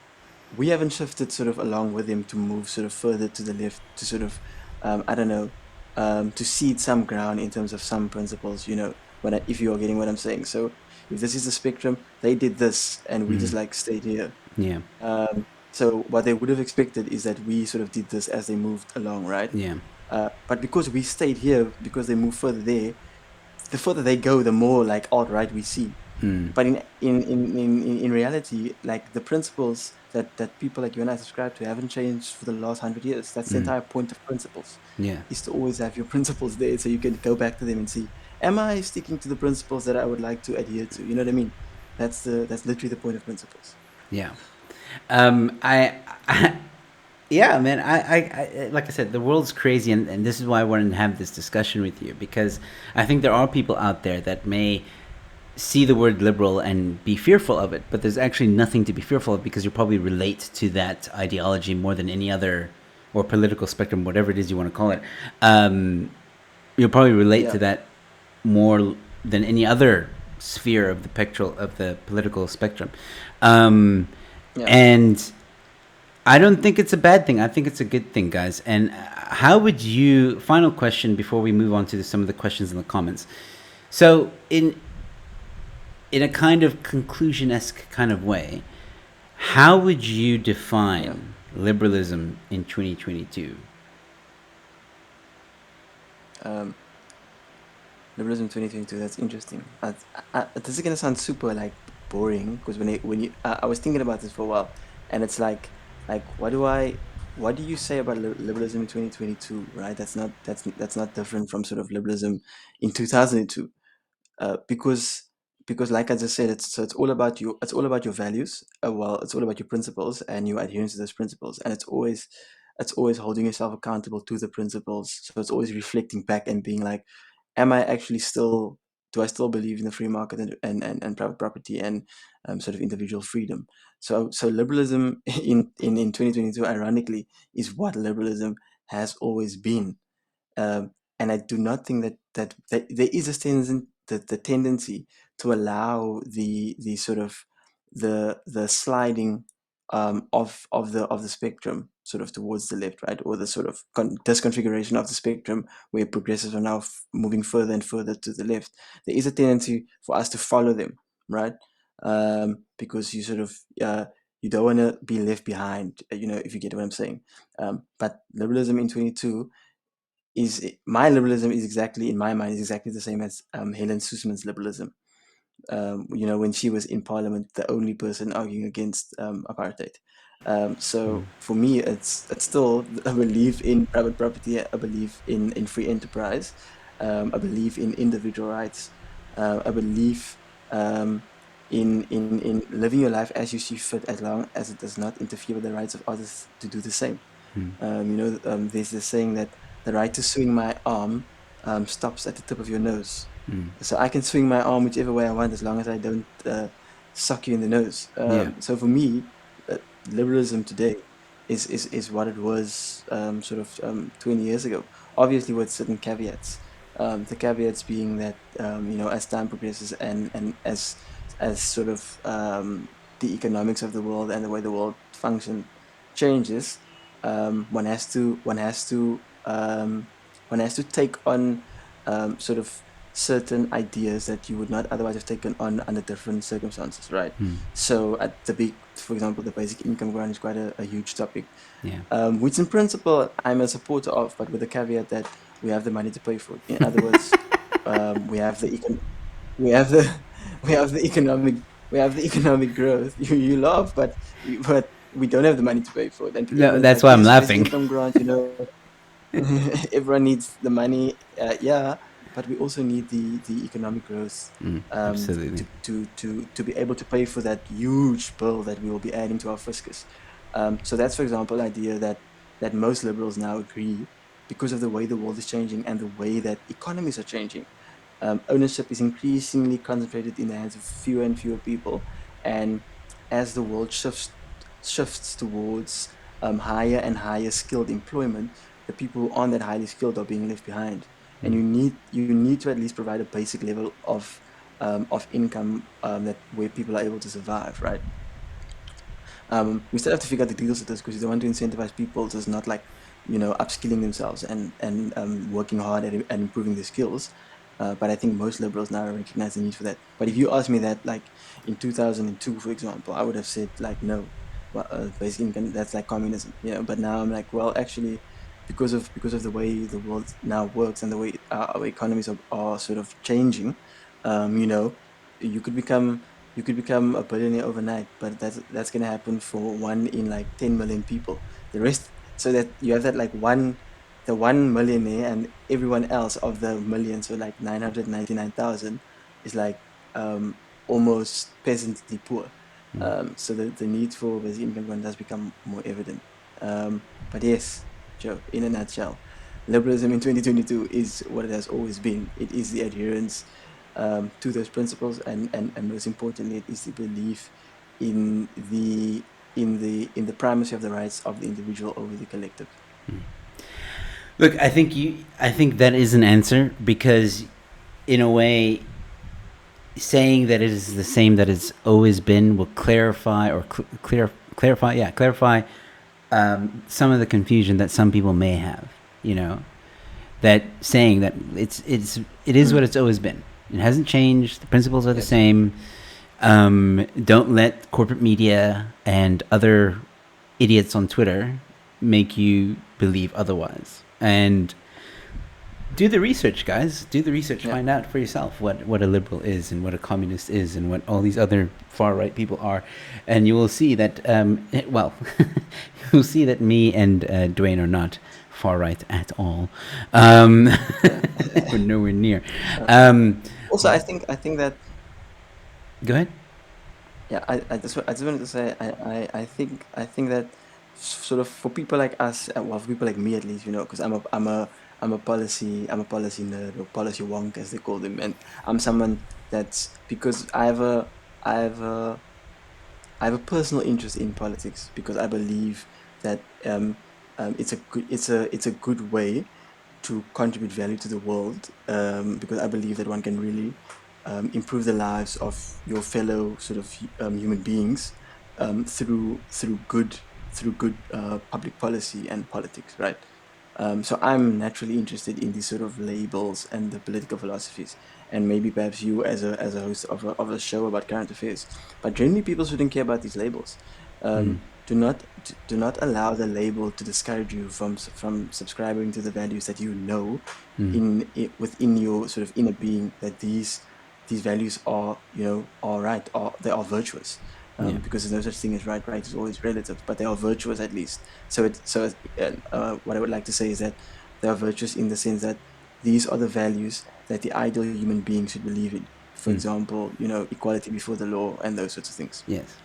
we haven't shifted sort of along with him to move sort of further to the left, to sort of, I don't know, to cede some ground in terms of some principles, if you are getting what I'm saying. So if this is the spectrum, they did this and we just Mm. like stayed here. Yeah. So what they would have expected is that we sort of did this as they moved along, right? Yeah. But because we stayed here, because they moved further there, the further they go, the more like alt-right we see. Mm. But in reality, like the principles that people like you and I subscribe to haven't changed for the last 100 years. That's the Mm. entire point of principles, Yeah. is to always have your principles there, so you can go back to them and see, am I sticking to the principles that I would like to adhere to? You know what I mean? That's literally the point of principles. Yeah. I yeah, man. I like I said, the world's crazy, and this is why I wanted to have this discussion with you, because I think there are people out there that may see the word liberal and be fearful of it, but there's actually nothing to be fearful of, because you probably relate to that ideology more than any other, or political spectrum, whatever it is you want to call it. You'll probably relate to Yeah, that more than any other sphere of the political spectrum. Um, yeah. and I don't think it's a bad thing. I think it's a good thing, guys. And how would you? Final question before we move on to some of the questions in the comments. So, in a kind of conclusion-esque kind of way, how would you Yeah. define liberalism in 2022? Um, Liberalism 2022. That's interesting. This is gonna sound super like boring, because I was thinking about this for a while, and it's like what do you say about liberalism in 2022? Right? That's not different from sort of liberalism in 2002, because like I just said, it's all about your values. Well, it's all about your principles and your adherence to those principles, and it's always holding yourself accountable to the principles. So it's always reflecting back and being like, am I actually still do I still believe in the free market and private property and sort of individual freedom? So liberalism in 2022, ironically, is what liberalism has always been. And I do not think that there is the tendency to allow the sort of the sliding of the spectrum sort of towards the left, right, or the sort of disconfiguration of the spectrum, where progressives are now moving further and further to the left. There is a tendency for us to follow them, right? Because you sort of you don't want to be left behind, if you get what I'm saying. But liberalism in 22 is my liberalism is exactly, in my mind, is exactly the same as Helen Suzman's liberalism. when she was in parliament, the only person arguing against apartheid. So for me, it's still a belief in private property, a belief in free enterprise, a belief in individual rights, a belief in living your life as you see fit, as long as it does not interfere with the rights of others to do the same. There's this saying that the right to swing my arm stops at the tip of your nose. So I can swing my arm whichever way I want as long as I don't suck you in the nose. Yeah. So for me, liberalism today is what it was 20 years ago. Obviously, with certain caveats. The caveats being that as time progresses and as sort of the economics of the world and the way the world function changes, one has to take on sort of certain ideas that you would not otherwise have taken on under different circumstances, right? So for example, the basic income grant is quite a huge topic, Yeah. which in principle I'm a supporter of, but with the caveat that we have the money to pay for it. In other words, we have we have the we have the economic we have the economic growth. You laugh, but we don't have the money to pay for it, and No, everyone's that's like, why I'm yes, basic laughing. income grant, everyone needs the money, yeah, but we also need the economic growth Absolutely. to be able to pay for that huge bill that we will be adding to our fiscus. So that's, for example, an idea that most liberals now agree because of the way the world is changing and the way that economies are changing. Ownership is increasingly concentrated in the hands of fewer and fewer people, and as the world shifts towards higher and higher skilled employment, the people who aren't that highly skilled are being left behind, and you need to at least provide a basic level of income that where people are able to survive, right? We still have to figure out the deals with this because you don't want to incentivize people to not like upskilling themselves and working hard at improving their skills. But I think most liberals now recognize the need for that. But if you ask me that, like in 2002, for example, I would have said like no, well, basic income, that's like communism, But now I'm like, well, actually, because of the way the world now works and the way our economies are sort of changing, um, you know, you could become a billionaire overnight, but that's gonna happen for one in like 10 million people. The rest, so that you have that like the 1 millionaire, and everyone else of the million, so like 999,000, is like almost peasantly poor. So the need for basic income grant does become more evident. But yes, Joe, in a nutshell, liberalism in 2022 is what it has always been. It is the adherence to those principles, and most importantly, it is the belief in the primacy of the rights of the individual over the collective. Look, I think that is an answer because, in a way, saying that it is the same that it's always been will clarify or clarify some of the confusion that some people may have. You know, that saying that it is what Mm. it's always been. It hasn't changed. The principles are the Yes. same. Don't let corporate media and other idiots on Twitter make you believe otherwise. And do the research, guys. Do the research. Yeah. Find out for yourself what a liberal is and what a communist is and what all these other far right people are, and you will see that. You'll see that me and Duwayne are not far right at all. Yeah. We're nowhere near. Uh, Um, Also, I think that Go ahead. yeah, I just wanted to say I think that sort of for people like us, well, for people like me at least, because I'm a policy nerd, or policy wonk as they call them, and I'm someone that's because I have a personal interest in politics because I believe that it's a good way to contribute value to the world, because I believe that one can really improve the lives of your fellow sort of human beings through good public policy and politics, right? So I'm naturally interested in these sort of labels and the political philosophies, and maybe perhaps you as a host of a show about current affairs. But generally, people shouldn't care about these labels. Do not allow the label to discourage you from subscribing to the values that within your sort of inner being, that these values are, are right, or they are virtuous. Yeah. Because there's no such thing as right. Right is always relative, but they are virtuous at least. What I would like to say is that they are virtuous in the sense that these are the values that the ideal human being should believe in. For example, equality before the law and those sorts of things. Yes.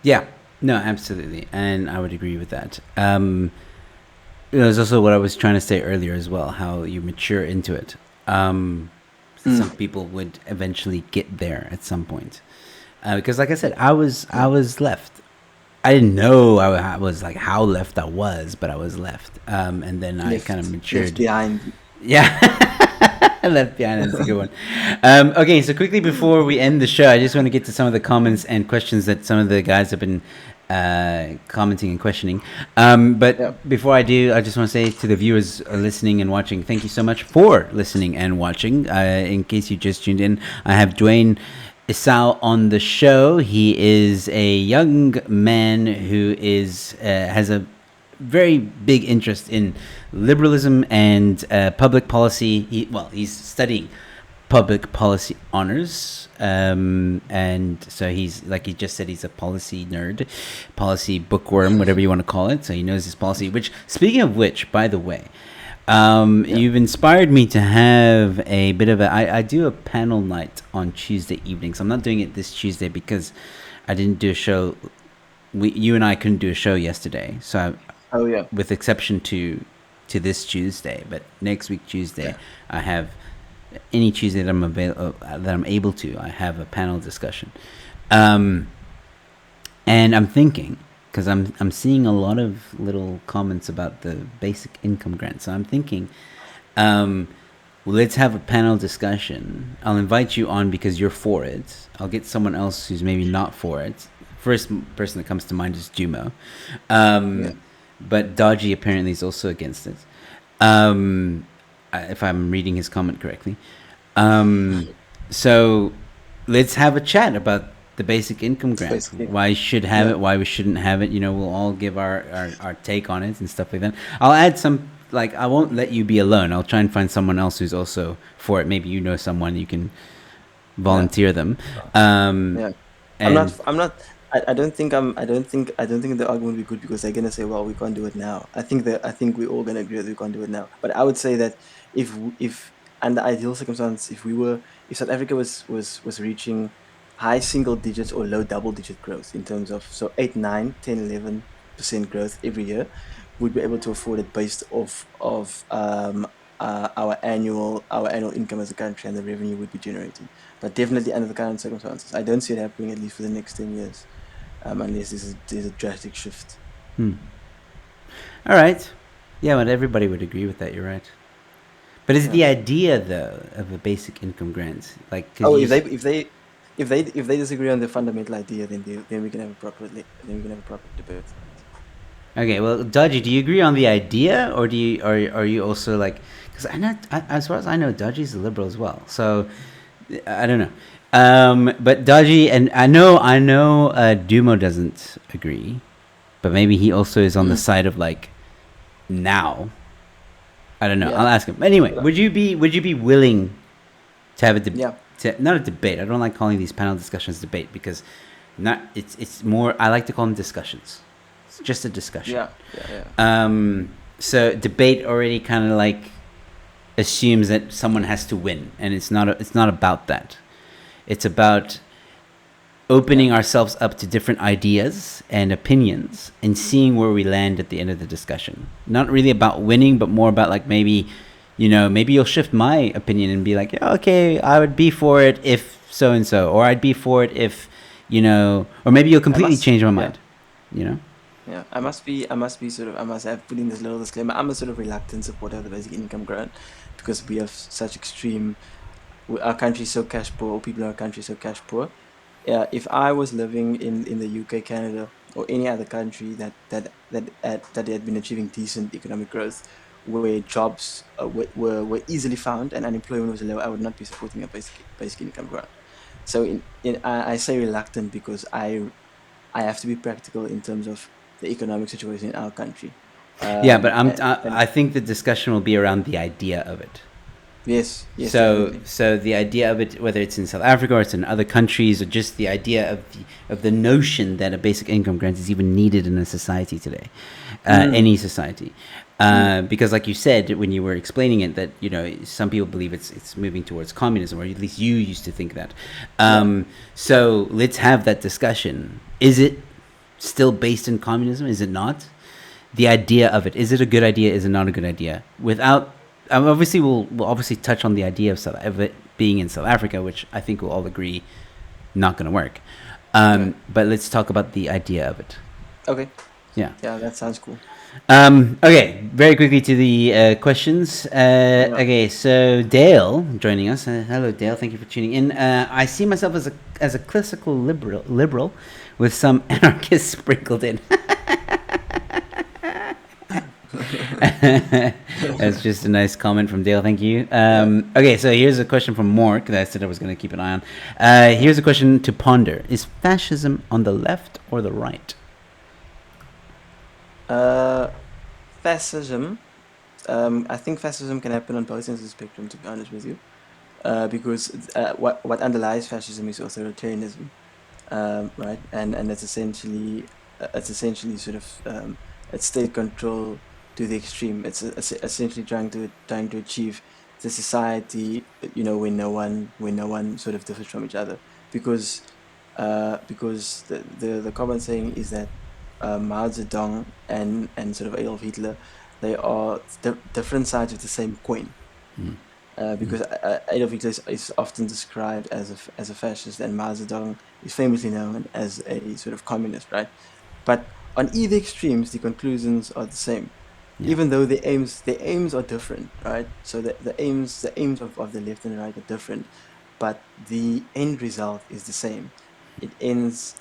Yeah. No, absolutely, and I would agree with that. There's also what I was trying to say earlier as well, how you mature into it. Some people would eventually get there at some point, because, like I said, I was left. I didn't know I was like how left I was, but I was left, and then I kind of matured. Left behind. Yeah. Left behind is a good one. Okay, so quickly before we end the show, I just want to get to some of the comments and questions that some of the guys have been commenting and questioning. But before I do, I just want to say to the viewers listening and watching, thank you so much for listening and watching. In case you just tuned in, I have Duwayne Esau on the show. He is a young man who has a very big interest in liberalism and public policy. He's studying public policy honors, and so he's, like he just said, he's a policy nerd, policy bookworm, whatever you want to call it. So he knows his policy. Which, speaking of which, by the way, you've inspired me to have a bit of I do a panel night on Tuesday evenings. I'm not doing it this Tuesday because I didn't do a show. You and I couldn't do a show yesterday, so with exception to this Tuesday, but next week Tuesday, I have any Tuesday that I'm able to. I have a panel discussion, and I'm thinking, because I'm seeing a lot of little comments about the basic income grant, so I'm thinking, let's have a panel discussion. I'll invite you on because you're for it. I'll get someone else who's maybe not for it. First person that comes to mind is Jumo. But Dodgy apparently is also against it, if I'm reading his comment correctly. So let's have a chat about the basic income grant. Why you should have it, why we shouldn't have it. We'll all give our take on it and stuff like that. I'll add some, like, I won't let you be alone. I'll try and find someone else who's also for it. Maybe someone you can volunteer them. I'm not. I don't think the argument will be good because they're gonna say, well, we can't do it now. I think we're all gonna agree that we can't do it now. But I would say that if under ideal circumstance, if South Africa was reaching high single digits or low double digit growth in terms of 8, 9, 10, 11% growth every year, we'd be able to afford it based off of our annual income as a country and the revenue we'd be generating. But definitely under the current circumstances, I don't see it happening, at least for the next 10 years. Unless there's a drastic shift. All right. Yeah, but everybody would agree with that. You're right. But is the idea though of a basic income grant like? If they disagree on the fundamental idea, then we can have a proper debate. Okay. Well, Dodgy, do you agree on the idea, or are you also like? Because as far as I know, Dodgy's a liberal as well. So I don't know. But Dodgy, and I know Dumo doesn't agree, but maybe he also is on the side of like now. I don't know. I'll ask him. Anyway, would you be willing to have a debate? Not a debate. I don't like calling these panel discussions debate because it's more. I like to call them discussions. It's just a discussion. So debate already kind of like assumes that someone has to win, and it's not about that. It's about opening ourselves up to different ideas and opinions and seeing where we land at the end of the discussion. Not really about winning, but more about like maybe you'll shift my opinion and be like, yeah, okay, I would be for it if so and so, or I'd be for it if, or maybe you'll completely change my mind, Yeah, I must have put in this little disclaimer. I'm a sort of reluctant supporter of the basic income grant because we have such extreme. Our country is so cash poor, or people in our country are so cash poor. If I was living in the UK, Canada, or any other country that had been achieving decent economic growth, where jobs were easily found and unemployment was low, I would not be supporting a basic income grant. So I say reluctant because I have to be practical in terms of the economic situation in our country. But I think the discussion will be around the idea of it. Yes, So, definitely. so the idea of it, whether it's in South Africa or it's in other countries, or just the idea of the notion that a basic income grant is even needed in a society today, Mm, any society, mm, because, like you said when you were explaining it, that some people believe it's moving towards communism, or at least you used to think that. yeah. So let's have that discussion. Is it still based in communism? Is it not? The idea of it, is it a good idea? Is it not a good idea? Without obviously, we'll obviously touch on the idea of it being in South Africa, which I think we'll all agree not going to work. No. But let's talk about the idea of it. Okay. Yeah. Yeah, that sounds cool. Okay. Very quickly to the questions. Yeah. Okay. So Dale joining us. Hello, Dale. Thank you for tuning in. I see myself as a classical liberal with some anarchists sprinkled in. That's just a nice comment from Dale. Thank you. Yeah. Okay, so here's a question from Mork that I said I was going to keep an eye on. Yeah. Here's a question to ponder: is fascism on the left or the right? Uh, Fascism. I think fascism can happen on both ends of the spectrum. To be honest with you, because what underlies fascism is authoritarianism, right? And it's essentially sort of it's state control to the extreme. It's essentially trying to achieve the society, where no one sort of differs from each other, because the common saying is that Mao Zedong and sort of Adolf Hitler, they are different sides of the same coin. Because Adolf Hitler is often described as a fascist, and Mao Zedong is famously known as a sort of communist, right? But on either extremes, the conclusions are the same, Yeah, even though the aims are different, right? So the aims of the left and the right are different, but the end result is the same. It ends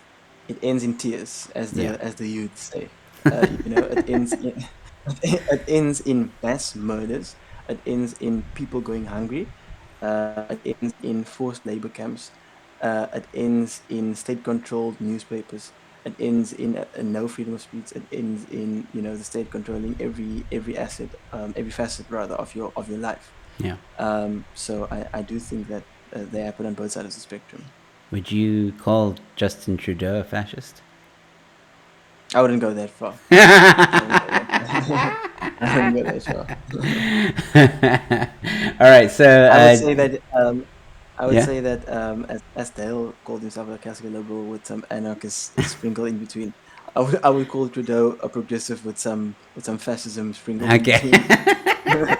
it ends in tears, yeah, as the youth say. It ends in it ends in mass murders. It ends in people going hungry. It ends in forced labor camps. It ends in state-controlled newspapers. It ends in no freedom of speech. It ends in the state controlling every asset, every facet rather of your life. yeah. So I do think that they happen on both sides of the spectrum. Would you call Justin Trudeau a fascist? I wouldn't go that far. I wouldn't go that far. I wouldn't go that far. All right, so I would say that I would yeah. say that as Dale called himself a classical liberal with some anarchist sprinkled in between, I would call Trudeau a progressive with some fascism sprinkled in Okay. between.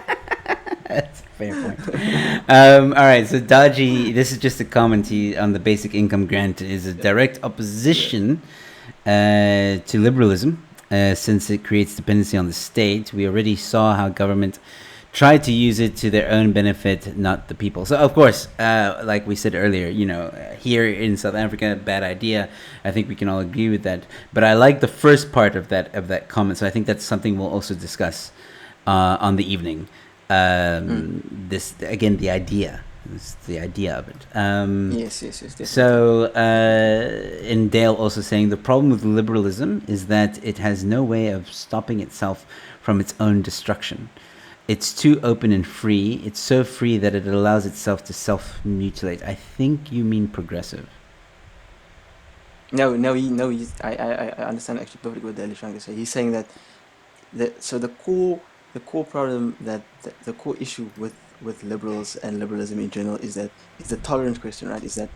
That's a fair point. All right, so Dodgy, this is just a comment on the basic income grant, is a direct Yeah. opposition to liberalism, since it creates dependency on the state. We already saw how government tried to use it to their own benefit, not the people. So, of course, like we said earlier, here in South Africa, bad idea. I think we can all agree with that. But I like the first part of that comment. So I think that's something we'll also discuss on the evening. Mm. This again, the idea. It's the idea of it. Yes, definitely. So, and Dale also saying the problem with liberalism is that it has no way of stopping itself from its own destruction. It's too open and free. It's so free that it allows itself to self-mutilate. I think you mean progressive. No, I understand actually perfectly what Dale is trying to say. He's saying that the core problem the core issue with liberals and liberalism in general is the tolerance question, right? Is that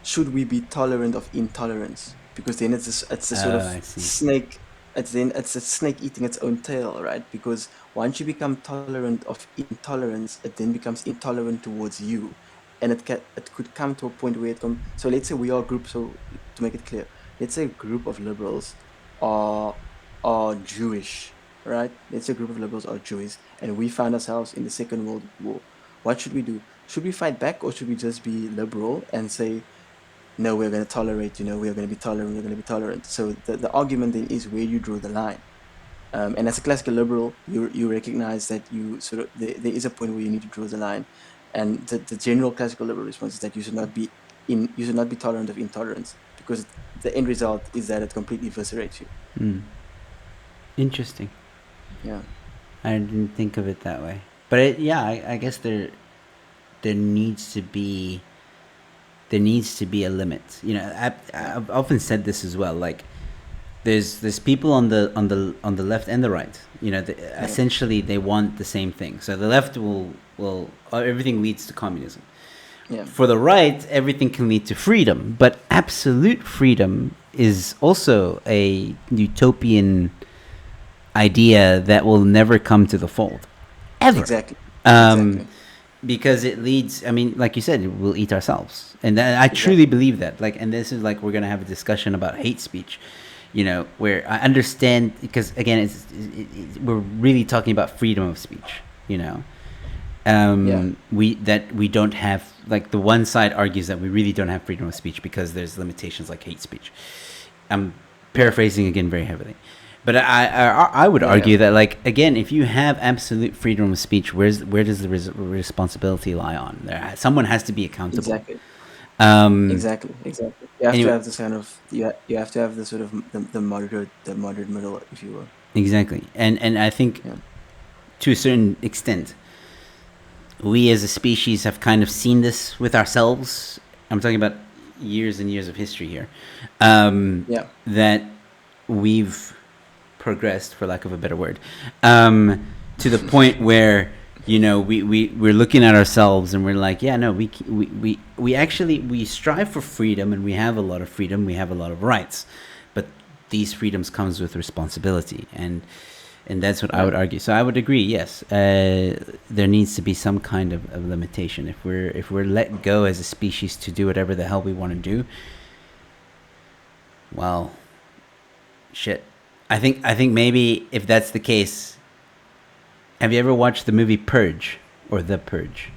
should we be tolerant of intolerance? Because then it's a sort Oh, of I see. snake. It's a snake eating its own tail, right? Because once you become tolerant of intolerance, it then becomes intolerant towards you, and it could come to a point where it comes. So let's say we are a group. So to make it clear, let's say a group of liberals are are Jewish, right? Let's say a group of liberals are Jewish, and we find ourselves in the Second World War. What should we do? Should we fight back, or should we just be liberal and say, no, we're going to tolerate, we're going to be tolerant, we're going to be tolerant. So the argument then is where you draw the line. And as a classical liberal, you recognize that there is a point where you need to draw the line. And the general classical liberal response is that you should not be tolerant of intolerance, because the end result is that it completely eviscerates you. Interesting. Yeah. I didn't think of it that way. But yeah, I guess they're. there needs to be a limit. You know, I've often said this as well. Like, there's people on the left and the right. You know, essentially they want the same thing. So the left will everything leads to communism. Yeah. For the right, everything can lead to freedom, but absolute freedom is also a utopian idea that will never come to the fold, ever. Exactly. Because it leads, I mean, like you said, we'll eat ourselves. And I truly believe that. Like, and this is like, we're going to have a discussion about hate speech, you know, where I understand, because again, we're really talking about freedom of speech, you know. We don't have, like, the one side argues that we really don't have freedom of speech because there's limitations like hate speech. I'm paraphrasing again very heavily. But I would argue that, like, again, if you have absolute freedom of speech, where does the responsibility lie on? Someone has to be accountable. Exactly. You have to have this kind of you have to have the sort of the moderate middle, if you will. Exactly, and I think to a certain extent, we as a species have kind of seen this with ourselves. I'm talking about years and years of history here. That we've progressed, for lack of a better word, to the point where, you know, we're looking at ourselves and we're like, yeah, no, we actually strive for freedom, and we have a lot of freedom, we have a lot of rights, but these freedoms comes with responsibility, and that's what I would argue. So I would agree, yes, there needs to be some kind of limitation. If we're let go as a species to do whatever the hell we want to do, well, shit. I think maybe if that's the case, have you ever watched the movie Purge or The Purge?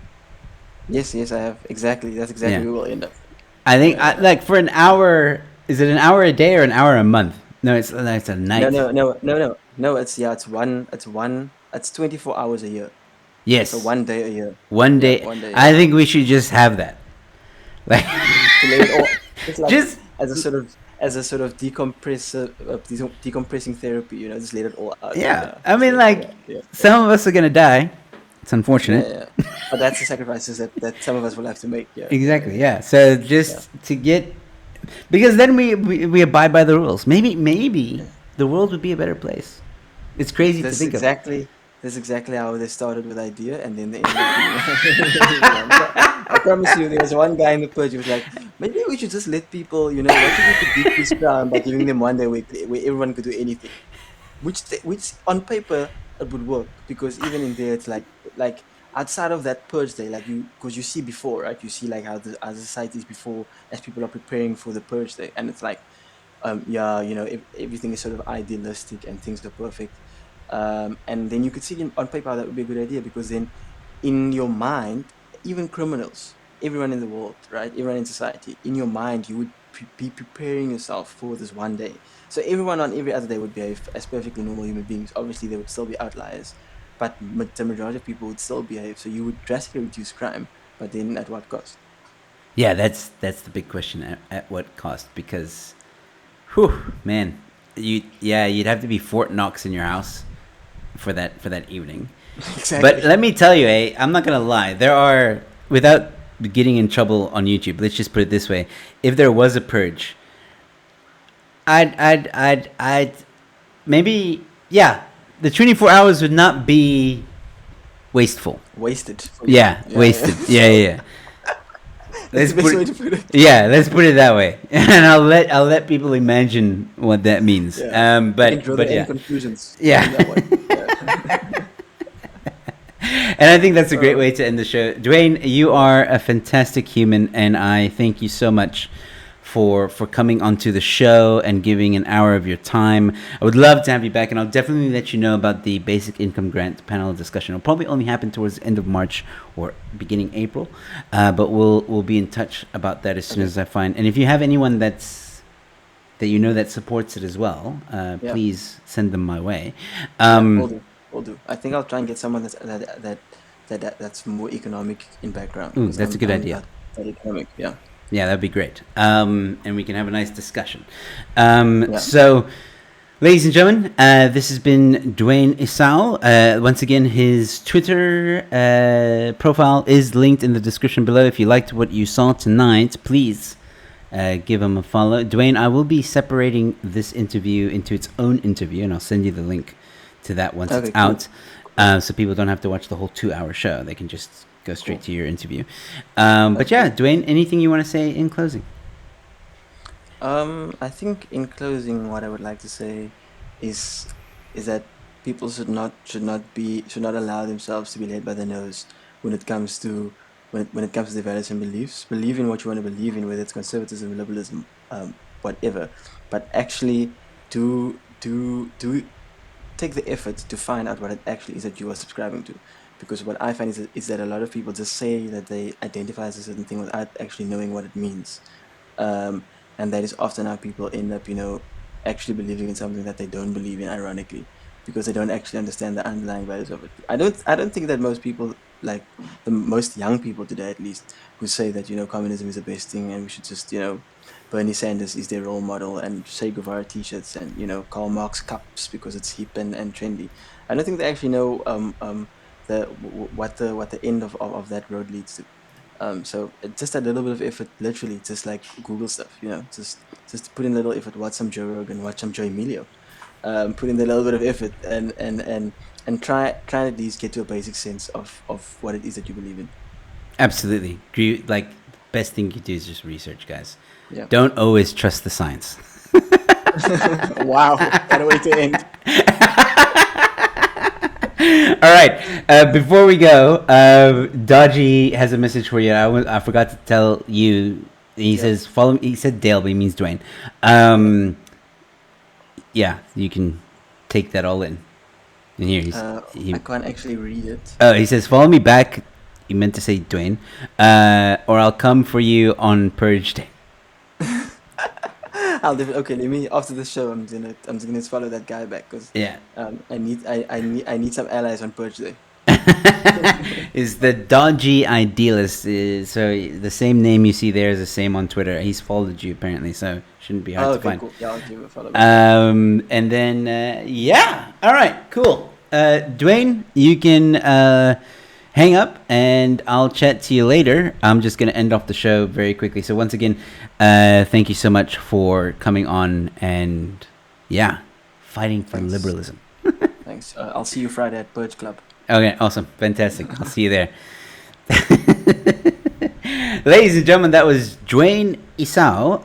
Yes, I have. Exactly. That's exactly where we'll end up. I think like for an hour, is it an hour a day or an hour a month? No, it's a night. No. It's 24 hours a year. Yes. So 1 day a year. One day. I think we should just have that. Like, to let it all, just as a sort of decompressing therapy, you know, just let it all out. Yeah, I mean, like, some of us are gonna die. It's unfortunate. Yeah. But that's the sacrifices that some of us will have to make. Yeah. Exactly. Yeah. So just to get, because then we abide by the rules. Maybe the world would be a better place. It's crazy to think of. That's exactly how they started with the idea, and then they ended up I promise you, there was one guy in the purge who was like, maybe we should just let people, you know, what if we could decrease crime by giving them 1 day where everyone could do anything, which on paper it would work, because even in there it's like outside of that purge day, like because you see before, right? You see like how the society is before, as people are preparing for the purge day, and it's like, you know, everything is sort of idealistic and things are perfect. And then you could see on paper that would be a good idea, because then in your mind, even criminals, everyone in the world, right, everyone in society, in your mind you would be preparing yourself for this 1 day. So everyone on every other day would behave as perfectly normal human beings. Obviously there would still be outliers, but the majority of people would still behave. So you would drastically reduce crime, but then at what cost? Yeah, that's the big question. At what cost? Because, man, you'd have to be Fort Knox in your house for that evening. Exactly. But let me tell you, I'm not gonna lie. There are, without getting in trouble on YouTube, let's just put it this way: if there was a purge, I'd maybe, the 24 hours would not be wasteful. Wasted. Wasted. Yeah. That's the best way to put it. Yeah, let's put it that way, and I'll let people imagine what that means. But conclusions. Yeah. And I think that's a great way to end the show. Duwayne, you are a fantastic human, and I thank you so much for coming onto the show and giving an hour of your time. I would love to have you back, and I'll definitely let you know about the basic income grant panel discussion. It'll probably only happen towards the end of March or beginning April, but we'll be in touch about that as soon as I find. And if you have anyone that you know that supports it as well, please send them my way. Will do. I think I'll try and get someone that's more economic in background. Ooh, that's a good idea. Economic, yeah. Yeah, that'd be great. And we can have a nice discussion. So Ladies and gentlemen, this has been Duwayne Esau. Once again, his Twitter profile is linked in the description below. If you liked what you saw tonight, please give him a follow. Duwayne, I will be separating this interview into its own interview, and I'll send you the link to that once it's out. So people don't have to watch the whole 2-hour show. They can just go straight to your interview. But yeah, Duwayne, anything you want to say in closing? I think in closing, what I would like to say is that people should not allow themselves to be led by the nose when it comes to when it comes to their values and beliefs. Believe in what you want to believe in, whether it's conservatism, liberalism, whatever. But actually, do take the effort to find out what it actually is that you are subscribing to. Because what I find is that a lot of people just say that they identify as a certain thing without actually knowing what it means. And that is often how people end up, actually believing in something that they don't believe in, ironically, because they don't actually understand the underlying values of it. I don't think that most people, like the most young people today at least, who say that, communism is the best thing and we should just, Bernie Sanders is their role model and Che Guevara t-shirts and, Karl Marx cups because it's hip and trendy. I don't think they actually know what the end of that road leads to. So just a little bit of effort, literally, just like Google stuff, just put in a little effort, watch some Joe Rogan, watch some Joe Emilio, put in a little bit of effort and try at least get to a basic sense of what it is that you believe in. Absolutely. Like, best thing you do is just research, guys. Yeah. Don't always trust the science. Wow, what a way to end. All right. Before we go, Dodgy has a message for you. I forgot to tell you. He says, "Follow me." He said Dale, but he means Duwayne. Yeah, you can take that all in. And here I can't actually read it. Oh, he says, "Follow me back." He meant to say Duwayne, or I'll come for you on Purge Day. Okay. Let me, after the show, I'm gonna follow that guy back because I need some allies on Purge Day. Is the Dodgy Idealist? So the same name you see there is the same on Twitter. He's followed you apparently, so shouldn't be hard to find. Cool. Yeah, I'll give it a follow. And then all right, cool. Duwayne, you can hang up and I'll chat to you later. I'm just going to end off the show very quickly. So once again, thank you so much for coming on and fighting for liberalism. Thanks. I'll see you Friday at Purge Club. Okay, awesome. Fantastic. I'll see you there. Ladies and gentlemen, that was Duwayne Esau.